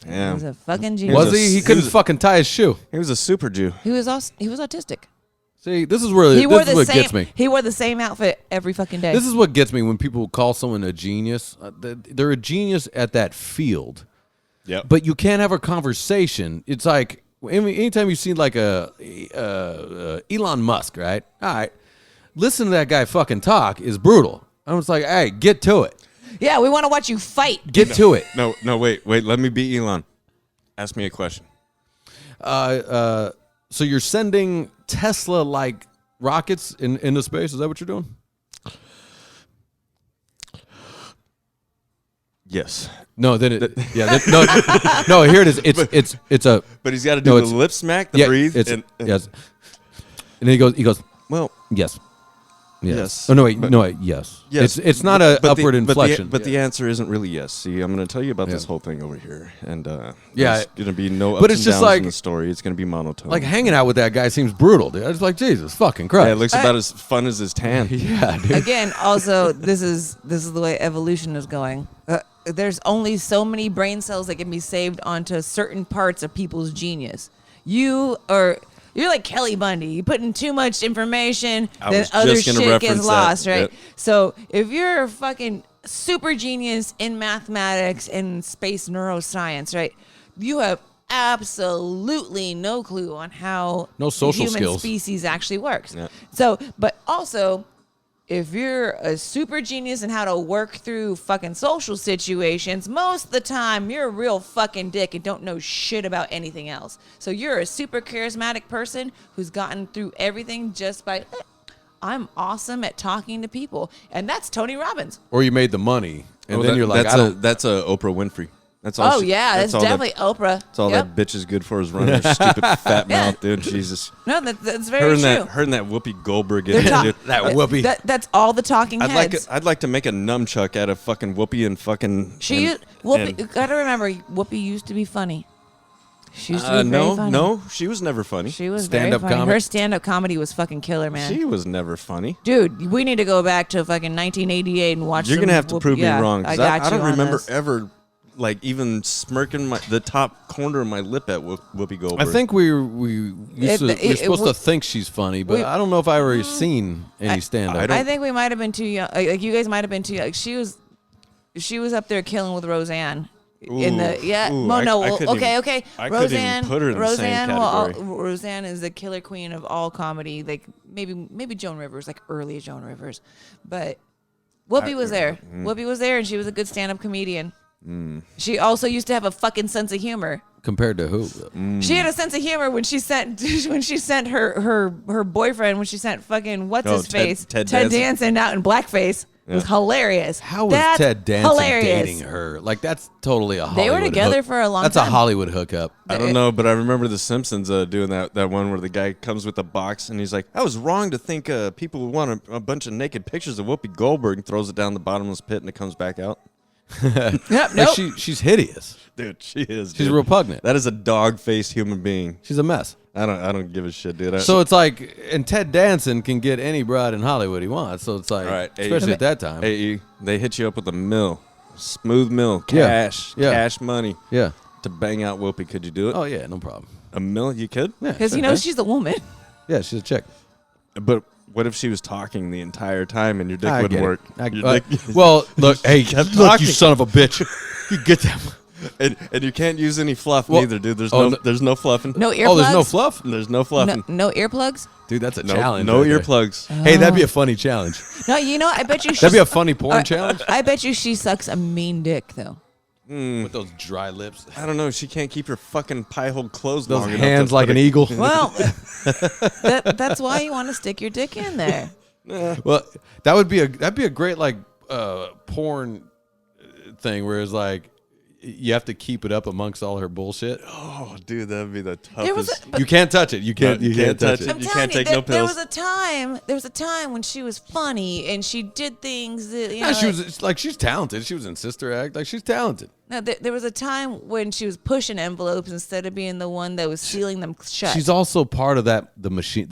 He Yeah. was a fucking genius. Was he? He He couldn't was- fucking tie his shoe. He was a super Jew. He was autistic. See, this is where He wore this is the what same. gets me. He wore the same outfit every fucking day. This is what gets me when people call someone a genius. They're a genius at that field, Yep. but you can't have a conversation. It's like anytime you see like a Elon Musk, right? All right, listen to that guy fucking talk is brutal. I was like, hey, get to it. yeah, we want to watch you fight. Get to it. No, wait. Let me be Elon. Ask me a question. So you're sending Tesla-like rockets into space? Is that what you're doing? Yes. No, then no. Here it is. It's a But he's got to do No, the it's- lip smack, the breathe. It's, and, yes. And then he goes, Well, yes. Yes. Oh no, wait, yes. yes. It's not a but upward the, inflection. But the answer isn't really yes. See, I'm going to tell you about this Yeah. whole thing over here, and Yeah, there's going to be no ups but it's and just downs like- in the story. It's going to be monotone. like hanging out with that guy seems brutal, dude. I was like, Jesus fucking Christ. yeah, it looks about as fun as his tan. Yeah, dude. Again, also, this is the way evolution is going. There's only so many brain cells that can be saved onto certain parts of people's genius. You're like Kelly Bundy. You put in too much information, I then was other just gonna shit gets reference that. lost, right? Yep. So if you're a fucking super genius in mathematics and space neuroscience, right? You have absolutely no clue on how No social the human skills. species actually works. Yeah. So, but also, if you're a super genius in how to work through fucking social situations, most of the time you're a real fucking dick and don't know shit about anything else. So you're a super charismatic person who's gotten through everything just by, I'm awesome at talking to people. And that's Tony Robbins. Or you made the money, and then you're like, that's I don't. that's a Oprah Winfrey. That's all. Oh yeah, that's all definitely Oprah. That's all Yep. that bitch is good for is running her stupid fat Yeah. mouth, dude. Jesus. No, that's Her very and true. that Whoopi Goldberg. They're idiot, talk- dude. That Whoopi. That's all the talking heads. I'd like to make a nunchuck out of fucking Whoopi and fucking. Whoopi, and- gotta remember, Whoopi used to be funny. She used to be very funny. no, she was never funny. She was Stand-up very funny. comic? Her stand-up comedy was fucking killer, man. She was never funny. Dude, we need to go back to fucking 1988 and watch. You're some gonna have to Whoopi- prove yeah, me wrong. 'Cause got I you don't on remember this. ever, like, even smirking the top corner of my lip at Whoopi I Goldberg. think we're supposed to think she's funny, but I don't know if I ever seen any stand I up. don't- I think we might have been too young. Like you guys might have been too young. She was up there killing with Roseanne. In the okay. I couldn't even put her in the same category. Roseanne is the killer queen of all comedy. Like maybe Joan Rivers, like early Joan Rivers, but Whoopi was there. Whoopi was there, and she was a good stand-up comedian. She also used to have a fucking sense of humor. Compared to who? She had a sense of humor when she sent her boyfriend when she sent fucking what's his face Ted Danson out in blackface. It was hilarious. How was That's Ted Danson hilarious. dating her? Like that's totally a Hollywood. They were together hook- for a long That's time. a Hollywood hookup. I don't know, but I remember The Simpsons doing that one where the guy comes with a box and he's like, I was wrong to think people would want a bunch of naked pictures of Whoopi Goldberg, and throws it down the bottomless pit and it comes back out. Yep, Like nope. she's hideous. Dude, she is. She's dude. repugnant. That is a dog-faced human being. She's a mess. I don't give a shit, dude. So it's like, and Ted Danson can get any broad in Hollywood he wants. So it's like, All right, hey, especially at that time. Hey, they hit you up with a mill, smooth mill, Yeah. cash money Yeah. to bang out Whoopi. Could you do it? Oh yeah, no problem. A mill? You could? Yeah. Because he knows she's a woman. Yeah, she's a chick. But what if she was talking the entire time and your dick I wouldn't get it. work? I- well, look, hey, kept look, talking. you son of a bitch. You get that? and you can't use any fluff Well, neither, dude. There's oh, no no- there's no fluffing. No earplugs. Oh, there's no fluff, There's no fluffing. No earplugs. dude. That's a No, challenge. no right there. earplugs. Hey, that'd be a funny challenge. No, you know, I bet you. That'd be a funny porn challenge I bet you she sucks a mean dick though. with those dry lips, I don't know. She can't keep her fucking pie hole closed those long enough hands to like put an a- eagle. Well, that's why you want to stick your dick in there. Well, that'd be a great like porn thing where it's like you have to keep it up amongst all her bullshit. Oh, dude, that'd be the There was toughest. a, You can't touch it. You can't. No, you can't touch it. I'm You telling can't you, take there, no there pills. was a time when she was funny and she did things that you No, know. she was it's like she's talented. She was in Sister Act. Like she's talented. No, there was a time when she was pushing envelopes instead of being the one that was sealing them shut. She's also part of the machine.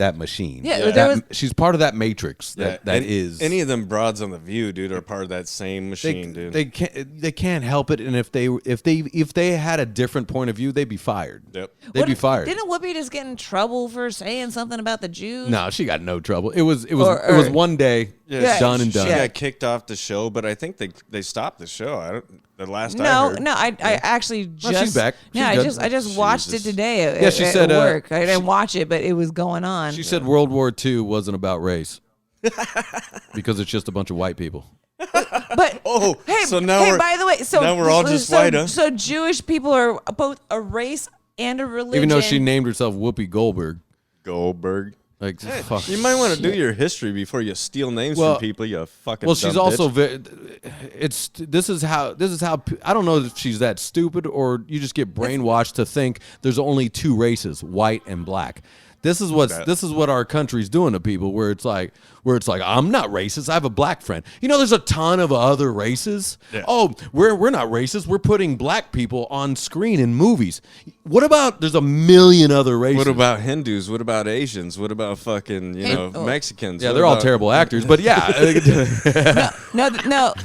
Yeah, That- there was- she's part of that matrix. That any, is. any of them broads on the View, dude, are part of that same machine, dude. They can't help it. And if they had a different point of view, they'd be fired. Yep. They'd be What- fired. Didn't Whoopi just get in trouble for saying something about the Jews? No, she got no trouble. It was Or- one day, Yeah, done and she done. got kicked off the show, but I think they stopped the show. I don't. The last I No, heard. no, I actually No, just she's back. Yeah, She's I good. just watched it Jesus. today. Yeah, she said, at work. I didn't watch it, but it was going on. She said World War II wasn't about race because it's just a bunch of white people. But Oh, hey, so now hey, we're by the way, so now we're all just so, white, huh? So Jewish people are both a race and a religion. Even though she named herself Whoopi Goldberg. Goldberg. Like, fuck. You might want to do your history before you steal names Well- from people. You fucking. Well, she's dumb also bitch. this is how I don't know if she's that stupid or you just get brainwashed to think there's only two races, white and black. This is what our country's doing to people where it's like I'm not racist. I have a black friend. You know, there's a ton of other races. Yeah. Oh, we're not racist. We're putting black people on screen in movies. What about there's a million other races? What about Hindus? What about Asians? What about fucking Mexicans? Yeah, What they're all about- terrible actors, but yeah. no,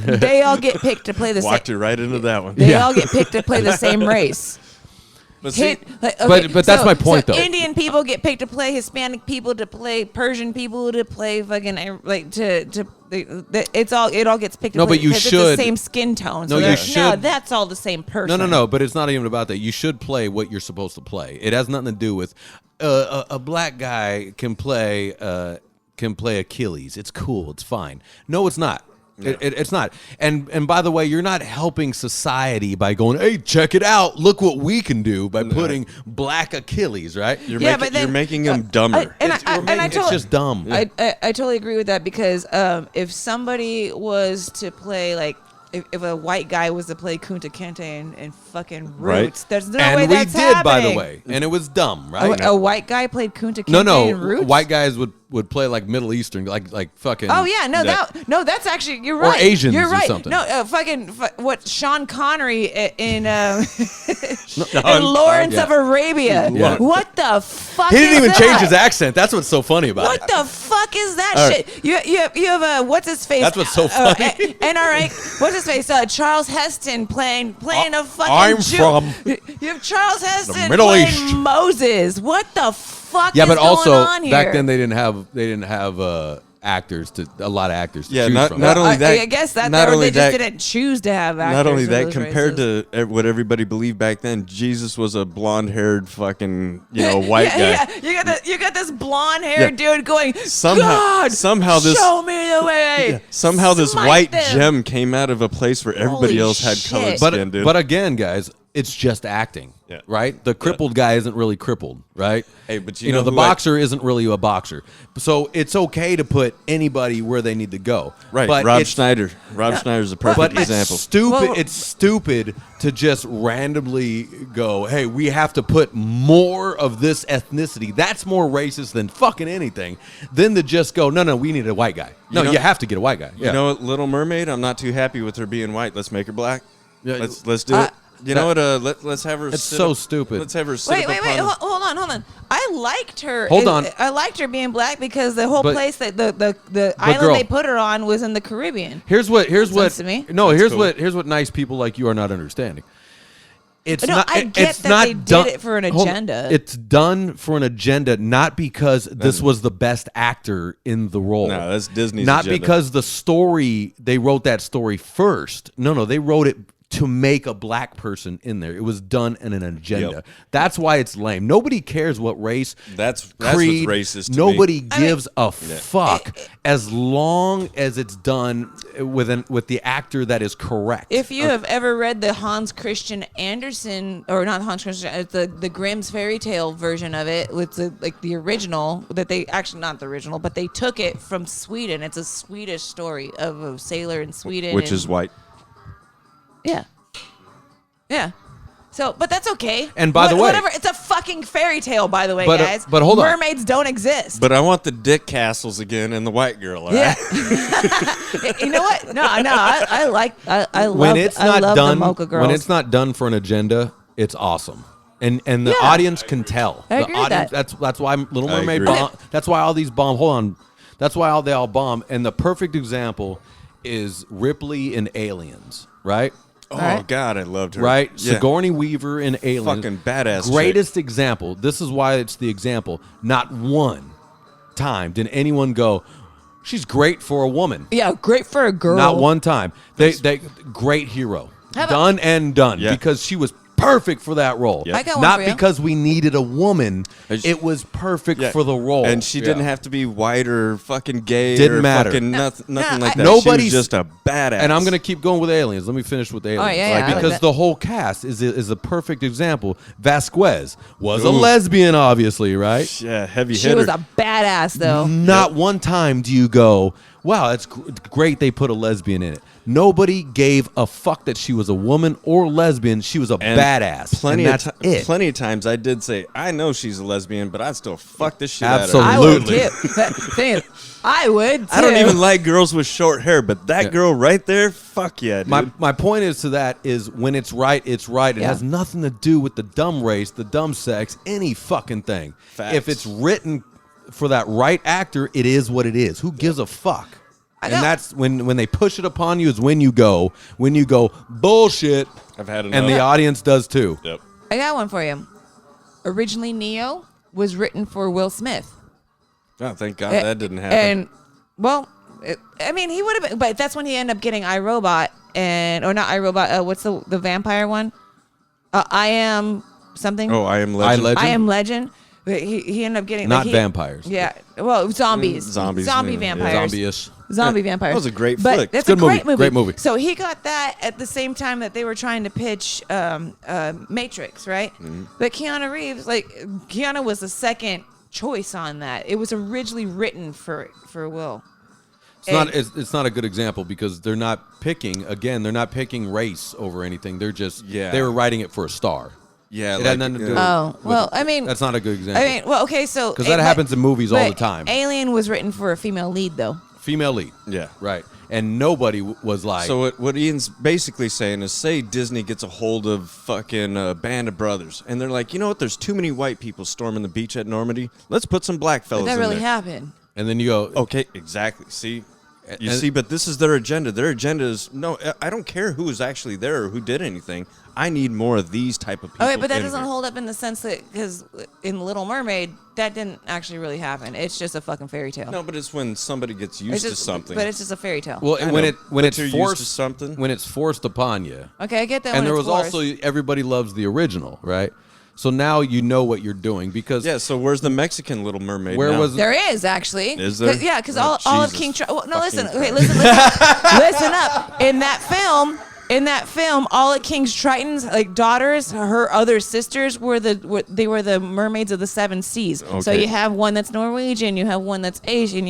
they all get picked to play the Walked same. you right into that one. They Yeah. all get picked to play the same race. But see, But that's my point, though. Indian people get picked to play Hispanic people, to play Persian people, to play fucking like it all gets picked. No, to play but you because should- It's the same skin tone. So No, you no, should- that's all the same person. No. But it's not even about that. You should play what you're supposed to play. It has nothing to do with a black guy can play Achilles. It's cool. It's fine. No, it's not. It's not. And by the way, you're not helping society by going, hey, check it out. Look what we can do by putting black Achilles, right? you're Yeah, making, but then- you're making them dumber. It's just dumb. I totally agree with that because if somebody was to play like if a white guy was to play Kunta Kinte and fucking Right. Roots, there's no And way we that's did, happening. by the way, and it was dumb, right? A white guy played Kunta Kinte no, and Roots? white guys would play like Middle Eastern, like fucking. Oh yeah, no, Yeah. that's actually you're right. Asians you're or right. something. No, what Sean Connery in Sean Lawrence Connery. of Arabia. Yeah. What the fuck? He didn't is even that? change his accent. That's what's so funny about What it. the fuck is that All shit? right. You have what's his face? That's what's so funny. NRA. What's his face? Charles Heston playing a fucking. I'm Jew. from You have Charles Heston Middle playing East. Moses. What the fuck? Yeah, is but also going on here? back then they didn't have actors to a lot of actors to Yeah, choose not from. only that. I guess that not or only they just that, didn't choose to have actors. Not only of that, those compared races. to what everybody believed back then, Jesus was a blonde-haired fucking white yeah, guy. Yeah, you got this blonde-haired dude going. Somehow this show me the way. somehow this Smite white them." gem came out of a place where everybody Holy else had shit. colored but skin, dude. but again, guys, it's just acting, Yeah. right? The crippled guy isn't really crippled, right? Hey, but you know the who I- boxer isn't really a boxer, so it's okay to put anybody where they need to go, right, But Rob it's- Schneider. Rob Schneider's a perfect But example. it's stupid. Well- It's stupid to just randomly go, "Hey, we have to put more of this ethnicity." That's more racist than fucking anything. Than to just go, "No, we need a white guy." No, know- you have to get a white guy. Yeah. You know what, Little Mermaid? I'm not too happy with her being white. Let's make her black. Yeah, Let's do it. You know what? Let's have her. It's sit so up- stupid. Let's have her sit Wait, up wait, upon- hold on. I liked her. Hold on. I liked her being black because the whole But- place that the island girl- they put her on was in the Caribbean. Here's what sense to me. No, That's here's cool. what nice people like you are not understanding. It's No, not. I get it's that not they did done- it for an hold on. agenda. It's done for an agenda, not because this was the best actor in the role. No, that's Disney's Not agenda. because the story they wrote that story first. No, they wrote it to make a black person in there. It was done in an agenda. Yep. That's why it's lame. Nobody cares what race. That's creed. what's racist to me. Nobody gives a fuck as long as it's done with the actor that is correct. If you have ever read the Hans Christian Andersen, or not Hans Christian, it's the Grimm's fairy tale version of it, with the original that they actually not the original, but they took it from Sweden. It's a Swedish story of a sailor in Sweden, which and- is white. Yeah. So, but that's okay. And by the way- whatever. It's a fucking fairy tale, by the way, But, guys. but hold on. Mermaids don't exist. But I want the Dick Castles again and the white girl. All right? Yeah. You know what? No. I love. when it's I not love done, the Mocha Girls. when it's not done for an agenda, it's awesome. And the Yeah. audience can tell. I The agree with audience, that. That's why Little I Mermaid agree. bomb. That's why all these bomb. Hold on. That's why they all bomb. And the perfect example is Ripley in Aliens, right? Oh Right. God, I loved her. Right? Yeah. Sigourney Weaver in Aliens. Fucking badass chick. Greatest example. This is why it's the example. Not one time did anyone go, "She's great for a woman." yeah, great for a girl. Not one time. They great hero. How about- Done and done. Yeah. Because she was perfect for that role. Yeah. I got one Not for you. because we needed a woman. And It was perfect Yeah. for the role. And she didn't Yeah. have to be white or fucking gay Didn't or matter. fucking nothing no, like I- that. She Nobody's- was just a badass. And I'm gonna keep going with Aliens. Let me finish with Aliens. yeah, yeah, I like because that. the whole cast is a perfect example. Vasquez was a Ooh. lesbian, obviously, right? Yeah, heavy She hitter. was a badass, though. Not one time do you go, "Wow, that's great they put a lesbian in it." Nobody gave a fuck that she was a woman or lesbian. She was a And badass. Plenty and of that's it. plenty of times I did say, I know she's a lesbian, but I'd still fuck this shit Absolutely. out I of her. would too. Thing is, I would too. I don't even like girls with short hair, but that Yeah. girl right there, fuck yeah, dude. My point is to that is when it's right, it's right. It Yeah. has nothing to do with the dumb race, the dumb sex, any fucking thing. Facts. If it's written for that right actor, it is what it is. Who gives a fuck? I And know. that's when they push it upon you is when you go bullshit. I've had enough. And the audience does too. Yep. I got one for you. Originally, Neo was written for Will Smith. Oh, thank God that didn't happen. And well, I mean, he would have been, but that's when he ended up getting iRobot or not iRobot. What's the vampire one? I am something. oh, I am Legend. Legend? I am Legend. He ended up getting Not vampires. Yeah, well, zombies. Zombies, Zombie yeah. vampires. Zombie-ish. Zombie Yeah, vampires. that was a great but flick. That's Good a great movie. Great movie. So he got that at the same time that they were trying to pitch Matrix, right? Mm-hmm. But Keanu Reeves, was the second choice on that. It was originally written for Will. It's not a good example because they're not picking. Again, they're not picking race over anything. They're just they were writing it for a star. Yeah, it had nothing to do. Well, I mean, that's not a good example. I mean, well, okay, so because that happens in movies all the time. Alien was written for a female lead, though. Female lead. Yeah. Right. And nobody was like. So what Ian's basically saying is, say Disney gets a hold of fucking Band of Brothers, and they're like, you know what? There's too many white people storming the beach at Normandy. Let's put some black fellas. Did that in really there. happen? And then you go, okay, exactly. See, see, but this is their agenda. Their agenda is no. I don't care who was actually there or who did anything. I need more of these type of people. Okay, but that in doesn't here. hold up in the sense that because in Little Mermaid that didn't actually really happen. It's just a fucking fairy tale. No, but it's when somebody gets used to something. But it's just a fairy tale. well, I when know, it when but it's you're used forced to something. when it's forced upon you. Okay, I get that. And when there it's was forced. also everybody loves the original, right? So now you know what you're doing because Yeah. So where's the Mexican Little Mermaid? Where now? was There is actually. Is there? Yeah, because Oh, all of Jesus King. Well, no, listen. fucking Okay, Christ. listen up. In that film, all of King Triton's like daughters, her other sisters were the mermaids of the seven seas. So Okay. you have one that's Norwegian, you have one that's Asian,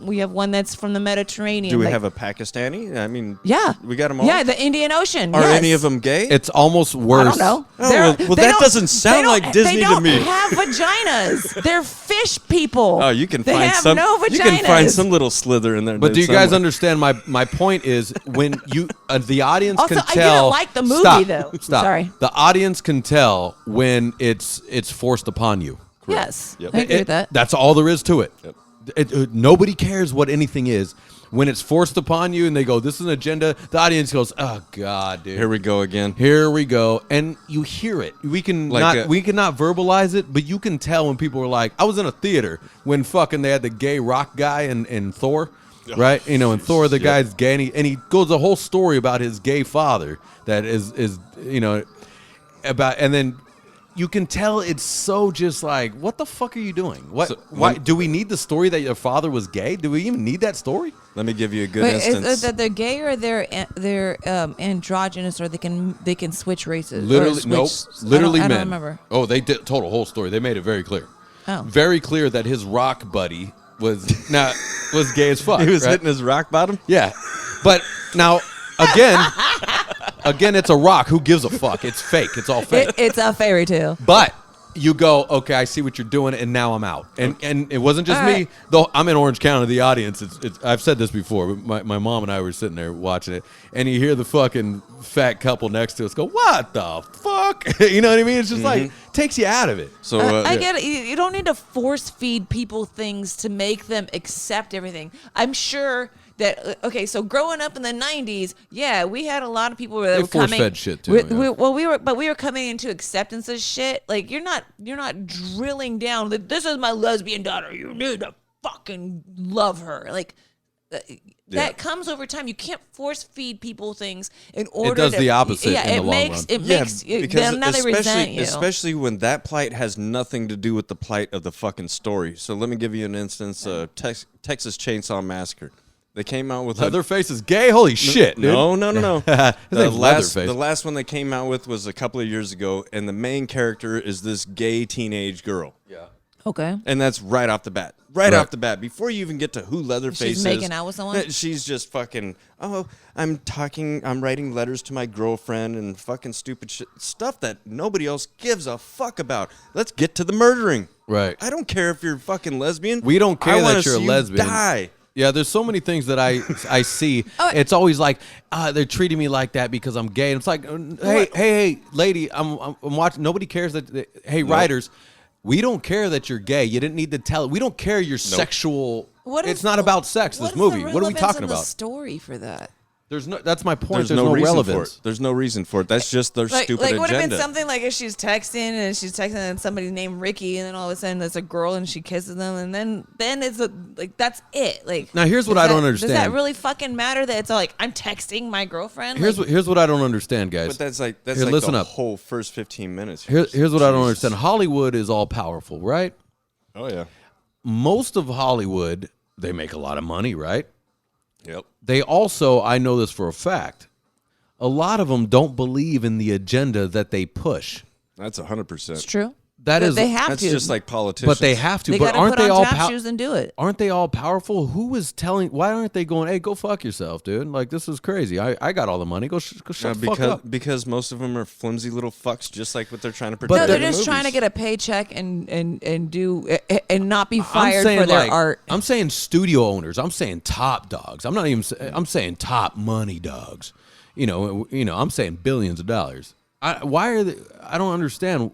we have one that's from the Mediterranean. Do we like- have a Pakistani? I mean, Yeah, we got them all. Yeah, the Indian Ocean. Are yes. any of them gay? it's almost worse. I don't know. Oh, They're- well, they that don't- doesn't sound they don't- like Disney they to don't me. have vaginas. They're fish people. Oh, you can They find have some. no vaginas. You can find some little slither in there. But do you guys somewhere. understand my point is when you the audience Also, can I tell didn't like the movie, stop, though. Stop. Sorry. The audience can tell when it's forced upon you. Yes, Yep. I agree with that. That's all there is to it. Yep. Nobody cares what anything is. When it's forced upon you and they go, this is an agenda, the audience goes, oh, God, dude. Here we go again. Here we go. And you hear it. We can Like we cannot verbalize it, but you can tell when people are like, I was in a theater when fucking they had the gay rock guy in Thor. Right, you know, in Thor, the guy's gay, and he goes a whole story about his gay father that is you know, about, and then you can tell it's so just like, what the fuck are you doing? What? So, why do we need the story that your father was gay? Do we even need that story? Let me give you a good Wait, is instance. it that they're gay or they're androgynous or they can switch races? Or Literally, switch, nope. Literally I men. don't remember. Oh, they told a whole story. They made it very clear. Oh. Very clear that his rock buddy was gay as fuck. he was right? hitting his rock bottom. Yeah, but now again, it's a rock. Who gives a fuck? It's fake. It's all fake. It's a fairy tale. But you go, okay, I see what you're doing, and now I'm out. And it wasn't just All me. right. Though I'm in Orange County, the audience. It's I've said this before. But my mom and I were sitting there watching it, and you hear the fucking fat couple next to us go, "What the fuck?" You know what I mean? It's just like takes you out of it. So I get it. You don't need to force feed people things to make them accept everything. I'm sure that okay. So growing up in the '90s, yeah, we had a lot of people that They were coming. force-fed shit, too, we were coming into acceptance of shit. Like you're not drilling down. Like, this is my lesbian daughter. You need to fucking love her. Like. That comes over time. You can't force feed people things in order. does the opposite Yeah, in the it long makes run. it yeah, makes. because Now they resent you. especially when that plight has nothing to do with the plight of the fucking story. So let me give you an instance. Texas Chainsaw Massacre. They came out with Leatherface is gay. Holy shit, dude. No. His the name's last Leatherface. the last one they came out with was a couple of years ago, and the main character is this gay teenage girl. Yeah. Okay. And that's right off the bat. Right Right. off the bat. Before you even get to who Leatherface She's is. making out with someone? She's just fucking, I'm writing letters to my girlfriend and fucking stupid shit. Stuff that nobody else gives a fuck about. Let's get to the murdering. Right. I don't care if you're fucking lesbian. We don't care I wanna that you're a see you lesbian. Die. Yeah, there's so many things that I see. Oh, It's always like they're treating me like that because I'm gay. And it's like, hey, lady, I'm watching. Nobody cares that. Hey, writers, we don't care that you're gay. You didn't need to tell it. We don't care your sexual. It's not about sex. This movie. What are we talking about? Story for that. There's no. That's my point. There's no reason relevance. for it. There's no reason for it. That's just their stupid Like would have agenda. been something like if she's texting and somebody named Ricky and then all of a sudden there's a girl and she kisses them and then it's like that's it. Like Now, here's what does I don't that- understand. Does that really fucking matter that it's all like I'm texting my girlfriend? Here's Like, what I don't understand, guys. But that's like Here, like listen the up. whole first 15 minutes. Here's what I don't Jesus. understand. Hollywood is all powerful, right? Oh yeah. Most of Hollywood, they make a lot of money, right? Yep. They also, I know this for a fact, a lot of them don't believe in the agenda that they push. That's 100%. it's true. That But is, they have That's to. just like politicians. but they have to. They But got to aren't put they on all tap shoes and do it. Aren't they all powerful? Who is telling? Why aren't they going? Hey, go fuck yourself, dude. Like this is crazy. I got all the money. Go shut the fuck up. because most of them are flimsy little fucks, just like what they're trying to But portray. No, in they're the just trying to movies. get a paycheck and do and not be I'm fired saying for their like, art. I'm saying studio owners. I'm saying top dogs. I'm not even. I'm saying top money dogs. You know. I'm saying billions of dollars. Why are they? I don't understand.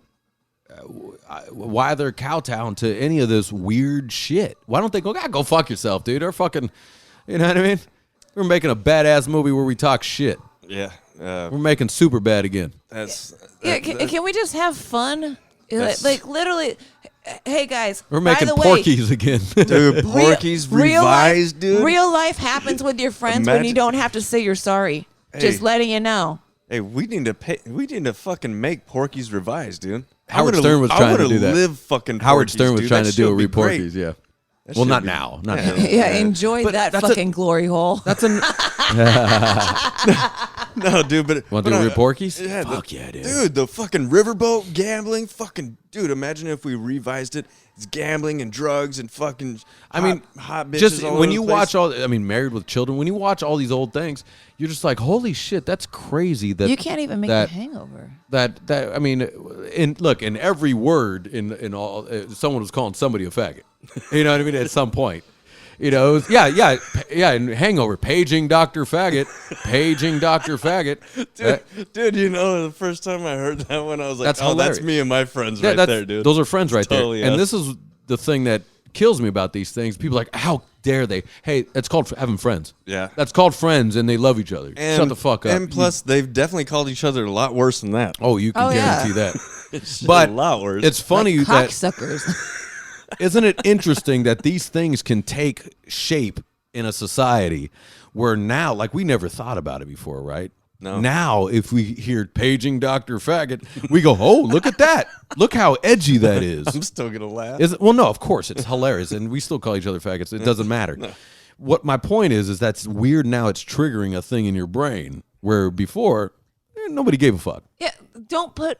Why they're kowtowing to any of this weird shit? Why don't they go fuck yourself, dude? Or fucking, you know what I mean? We're making a badass movie where we talk shit. Yeah. We're making super bad again. Yeah, can we just have fun? Like literally, hey guys. We're by making the way, Porky's again. Dude, Porky's revised, dude. Real life happens with your friends when you Imagine- don't have to say you're sorry. Just Hey. letting you know. Hey, we need to fucking make Porky's revised, dude. Howard Stern was trying to do that. Live fucking Howard Porky's, Stern was dude. trying That to do shit a would be great. Porky's, yeah. That Well, shit not would be- now. Not Yeah. now. Yeah, enjoy But that that's fucking glory hole. That's a. No, dude, but Want to do Porky's? Yeah, Fuck yeah, dude. Dude, the fucking riverboat gambling, fucking dude. Imagine if we revised it. It's gambling and drugs and fucking. I mean, hot bitches. just all when over you the place. watch all, I mean, Married with Children. When you watch all these old things, you're just like, holy shit, that's crazy. That You can't even make that, the hangover. That I mean, in every word in all, someone was calling somebody a faggot. You know what I mean? At some point, you know, it was, yeah. In Hangover, paging Dr. Faggot, paging Dr. Faggot. Dude, you know, the first time I heard that one, I was like, That's oh, hilarious. that's me and my friends Yeah, right that's- there, dude. Those are friends right Totally there. And us. this is the thing that kills me about these things. People are like, how dare they? Hey, it's called having friends. Yeah. That's called friends, and they love each other. Shut the fuck up. And plus, they've definitely called each other a lot worse than that. Oh, you can Oh, yeah. guarantee that. It's But a lot worse. it's funny Like that cocksuckers. isn't it interesting that these things can take shape in a society where now, like we never thought about it before, right? No. Now, if we hear paging Dr. Faggot, we go, oh, look at that. Look how edgy that is. I'm still gonna laugh. Is it, well, no, of course it's hilarious, and we still call each other faggots. It doesn't matter. What my point is that's weird. Now it's triggering a thing in your brain where before nobody gave a fuck. Yeah, don't put.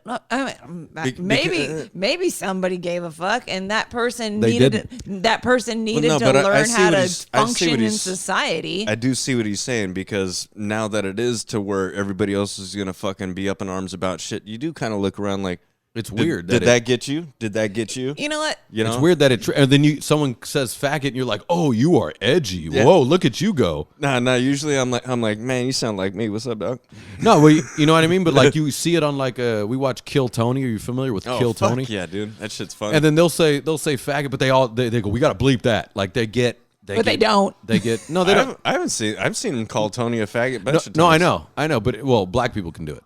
Maybe somebody gave a fuck, and that person They needed that person needed no, to but I learn see how what to he's- I see what function in he's- society. I do see what he's saying, because now that it is to where everybody else is gonna fucking be up in arms about shit, you do kind of look around like, It's weird. Did it- that get you? Did that get you? You know what? You know, It's weird that it, and then someone says faggot, and you're like, oh, you are edgy. Whoa, look at you go. Nah. Usually I'm like, man, you sound like me. What's up, dog? No, well, you know what I mean. But like you see it on like we watch Kill Tony. Are you familiar with Kill fuck Tony? yeah, dude, that shit's fun. And then they'll say faggot, but they go, we got to bleep that. Like they get. They don't. They get no. They don't. I've seen him call Tony a faggot. No, Bunch of no, I times. know, but well, black people can do it.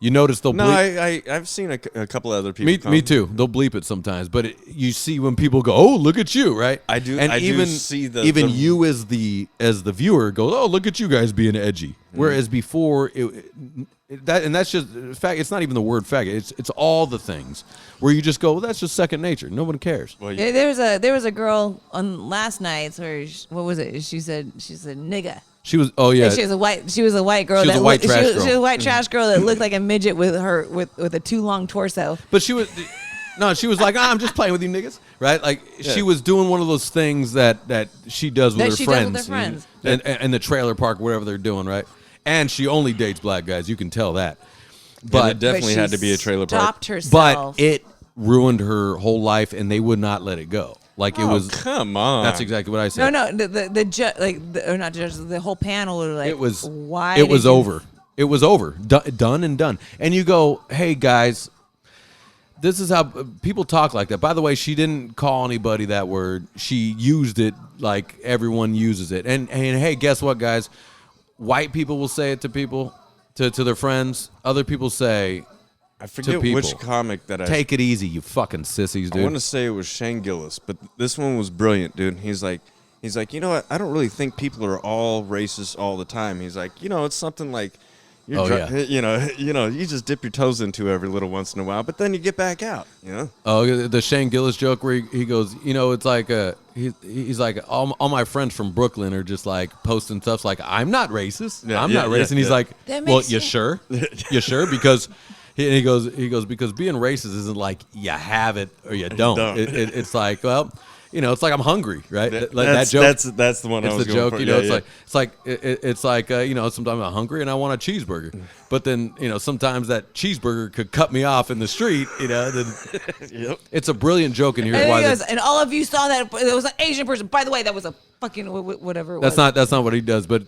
You notice they'll No, bleep. I've seen a couple other people. Me too. They'll bleep it sometimes, but you see when people go, "Oh, look at you!" Right? I do- And I do even see the- even the- you as the viewer goes, "Oh, look at you guys being edgy." Whereas before, that's just fact. It's not even the word faggot. It's all the things where you just go, well, "That's just second nature. No one cares." Well, Yeah, there was a girl on last night where what was it? She said nigga. She was. Oh yeah. She was a white girl. She was that a white trash she girl. was a white trash girl that looked like a midget with a too long torso. But she was. No, she was like, I'm just playing with you niggas, right? Like she was doing one of those things that she does with That her she friends, does with her friends. and the trailer park, whatever they're doing, right? And she only dates black guys. You can tell that. but But it definitely But had she to be a trailer park. Stopped herself. but it ruined her whole life, and they would not let it go. Like it was. Come on. That's exactly what I said. no, the judge, or not judges, the whole panel were like, It was. why? It was did you- over. It was over. Done and done. And you go, hey guys. This is how people talk like that. By the way, she didn't call anybody that word. She used it like everyone uses it. And hey, guess what, guys? White people will say it to people, to their friends. Other people say, I forget people. which comic that I take it easy, you fucking sissies, I want to dude. say it was Shane Gillis, but this one was brilliant, dude. He's like, you know what? I don't really think people are all racist all the time. He's like, it's something like, you just dip your toes into every little once in a while, but then you get back out, Oh, the Shane Gillis joke where he goes, it's like he's like all my friends from Brooklyn are just like posting stuff like I'm not racist. Yeah, I'm yeah, not racist. yeah, And he's yeah. like, That well, makes you sense. sure? You sure? Because he goes because being racist isn't like you have it or you don't. don't. It's like, well, it's like I'm hungry, right? Like that joke. That's the one I It's was the going joke, for. it's like sometimes I'm hungry and I want a cheeseburger, but then sometimes that cheeseburger could cut me off in the street, then Yep. it's a brilliant joke, and here's And, why. he goes, and all of you saw that there was an Asian person. By the way, that was a fucking whatever. That's not what he does, but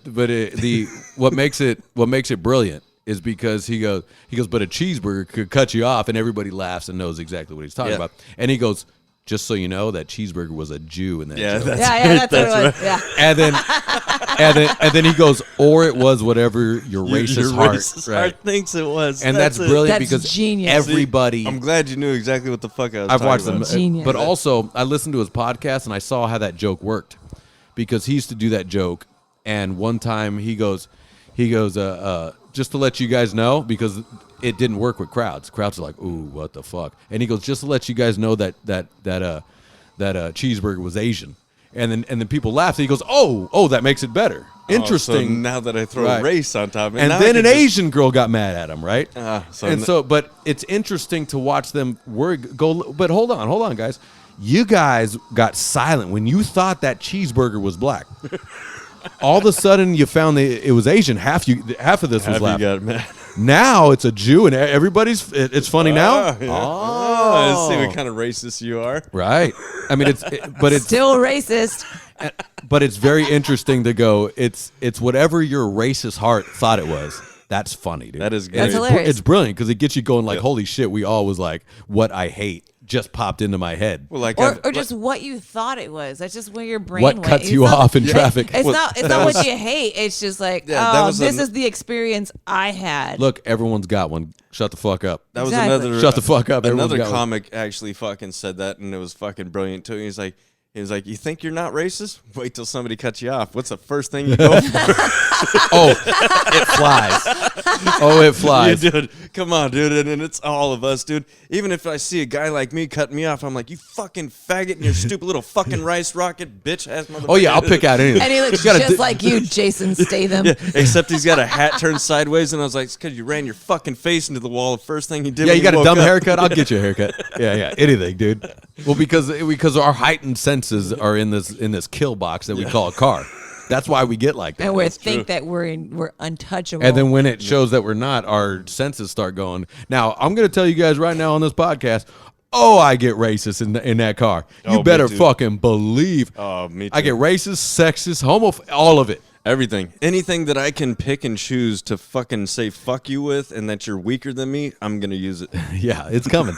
what makes it brilliant is because he goes, but a cheeseburger could cut you off, and everybody laughs and knows exactly what he's talking Yeah. about, and he goes, just so you know, that cheeseburger was a Jew in that Yeah, joke. That's what it was. Yeah. and then he goes, or it was whatever your racist heart, racist right? heart thinks it was. And that's it. brilliant That's because genius. everybody. I'm glad you knew exactly what the fuck I was I've talking watched about. them, Genius. but also I listened to his podcast and I saw how that joke worked, because he used to do that joke, and one time he goes, just to let you guys know, because it didn't work with crowds. Crowds are like, ooh, what the fuck? And he goes, just to let you guys know that cheeseburger was Asian, and then people laughed. And he goes, oh, that makes it better. Interesting. So now that I throw Right. race on top of it, And now then I an can just- Asian girl got mad at him, right? so But it's interesting to watch them go. But hold on, guys. You guys got silent when you thought that cheeseburger was black. All of a sudden, you found that it was Asian. Half of this was Have you laughing. got mad? Now it's a Jew, and everybody's. It's funny now. Yeah. Oh, I see what kind of racist you are. right. I mean, but it's Still racist. but it's very interesting to go. It's whatever your racist heart thought it was. That's funny, dude. That is And great. That's hilarious. It's brilliant because it gets you going like, Yeah. holy shit, we all was like, what I hate just popped into my head. Well, like Or just what you thought it was. That's just where your brain What went. cuts It's you not- off in traffic? It's Well, not that was- what you hate. It's just like, Yeah, that was this a- is the experience I had. Look, everyone's got one. Shut the fuck up. that was Exactly. another. Shut the fuck up. Everyone's Another got one. comic actually fucking said that, and it was fucking brilliant too. He was like, you think you're not racist? Wait till somebody cuts you off. What's the first thing you go for? Oh, it flies. Oh, it flies. Yeah, dude, come on, dude, and it's all of us, dude. Even if I see a guy like me cutting me off, I'm like, you fucking faggot and your stupid little fucking rice rocket bitch ass motherfucker. Oh yeah, I'll pick out anything. And he looks You gotta just di- like you, Jason Statham. Yeah, except he's got a hat turned sideways, and I was like, it's because you ran your fucking face into the wall. The first thing he did. Yeah, when you got he a woke dumb up. haircut. I'll get you a haircut. Yeah, anything, dude. Well, because our heightened senses are in this kill box that we call a car. That's why we get like that. And we think that we're untouchable. And then when it shows that we're not, our senses start going. Now, I'm going to tell you guys right now on this podcast. Oh, I get racist in that car. Oh, You me better too. fucking believe. Oh, me too. I get racist, sexist, all of it. Everything. Anything that I can pick and choose to fucking say fuck you with and that you're weaker than me, I'm going to use it. Yeah, it's coming.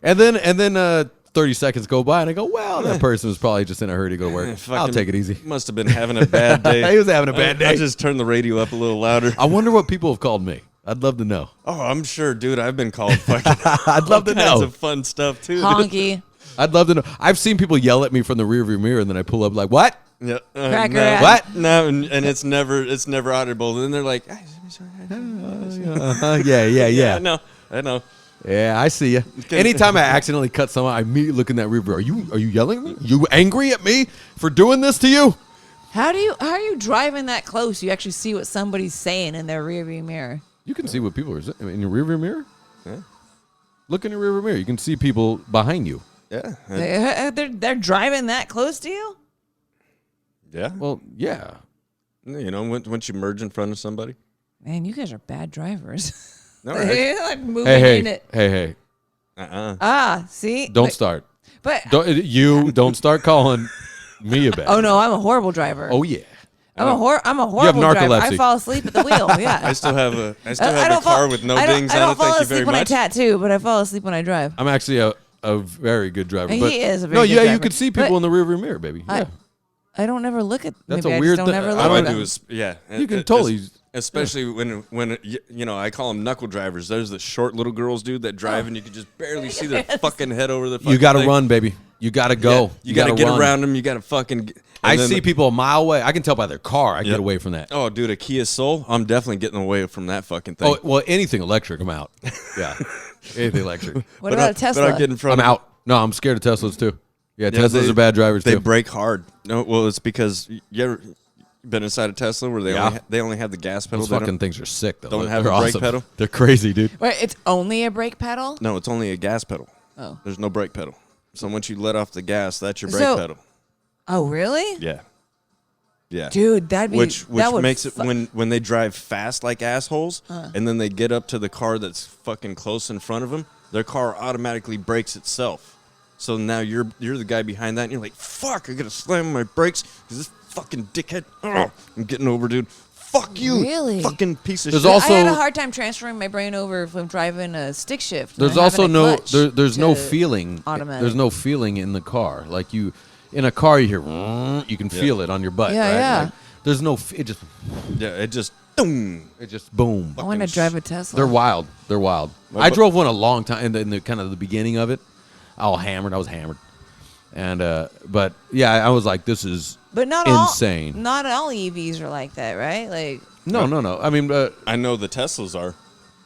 and then 30 seconds go by and I go, well, that person was probably just in a hurry to go to work. I'll Fucking take it easy. Must have been having a bad day. He was having a bad day. I just turned the radio up a little louder. I wonder what people have called me. I'd love to know. Oh, I'm sure, dude. I've been called fucking I'd love to all kinds know. of fun stuff, too. honky. I'd love to know. I've seen people yell at me from the rearview mirror and then I pull up like, what? Yeah. Cracker no. ass. What? No, and it's never audible. And they're like, Yeah. I know. Yeah, I see you. Anytime I accidentally cut someone, I immediately look in that rearview. Are you yelling at me? You angry at me for doing this to you? How are you driving that close? You actually see what somebody's saying in their rearview mirror. You can see what people are saying in your rearview mirror. Yeah. Look in your rearview mirror. You can see people behind you. Yeah. They're driving that close to you? Yeah. Well, yeah. You know, once you merge in front of somebody. Man, you guys are bad drivers. All right. They're like moving Hey, in it. hey. See? Don't start. But Don't start calling me a bad. oh no, I'm a horrible driver. Oh yeah. I'm a horrible driver. I narcolepsy. fall asleep at the wheel. Yeah. I still have a I car fall- with no I don't- dings I on don't it. fall Thank you asleep very when much. I tattoo, but I fall asleep when I drive. I'm actually a very good driver. He But is a very no, good yeah, you driver. could see people But in the rearview mirror, baby. Yeah. I don't ever look at. That's maybe a I weird just don't thing. ever I look All I at do them. is, yeah. You can totally. Especially when you know, I call them knuckle drivers. There's the short little girls, dude, that drive and you can just barely see their fucking head over the fucking You got to thing. run, baby. You got to go. Yeah, you got to get run. around them. You got to fucking. I see people a mile away. I can tell by their car. I get Yep. away from that. Oh, dude, a Kia Soul. I'm definitely getting away from that fucking thing. Oh well, anything electric, I'm out. Yeah, anything electric, What about a Tesla? But I get in front. I'm of out. No, I'm scared of Teslas too. Yeah, Yeah, Teslas they- are bad drivers They too. brake hard. No, well, it's because Been inside a Tesla where they only have the gas pedal. Those fucking things are sick though. don't have They're a brake awesome. pedal? They're crazy, dude. Wait, it's only a brake pedal? No, it's only a gas pedal. Oh. There's no brake pedal. So once you let off the gas, that's your brake So- pedal. Oh, really? Yeah. Yeah. Dude, that'd be Which that would makes it when they drive fast like assholes, and then they get up to the car that's fucking close in front of them, their car automatically brakes itself. So now you're the guy behind that, and you're like, fuck, I gotta slam my brakes because this fucking dickhead. Ugh, I'm getting over, dude. Fuck you, Really? fucking piece of There's shit. also- I had a hard time transferring my brain over from driving a stick shift. There's and having also a no clutch there's no to feeling. automatic. There's no feeling in the car. Like you in a car, you hear you can feel it on your butt. Yeah, right? yeah. Like, there's no. It Yeah, it just boom. boom. I want to drive a Tesla. They're wild. They're wild. I drove one a long time in the kind of the beginning of it. I was hammered, and but yeah, I was like, this is but not insane. all. Not all EVs are like that, right? Like, No. I mean, I know the Teslas are.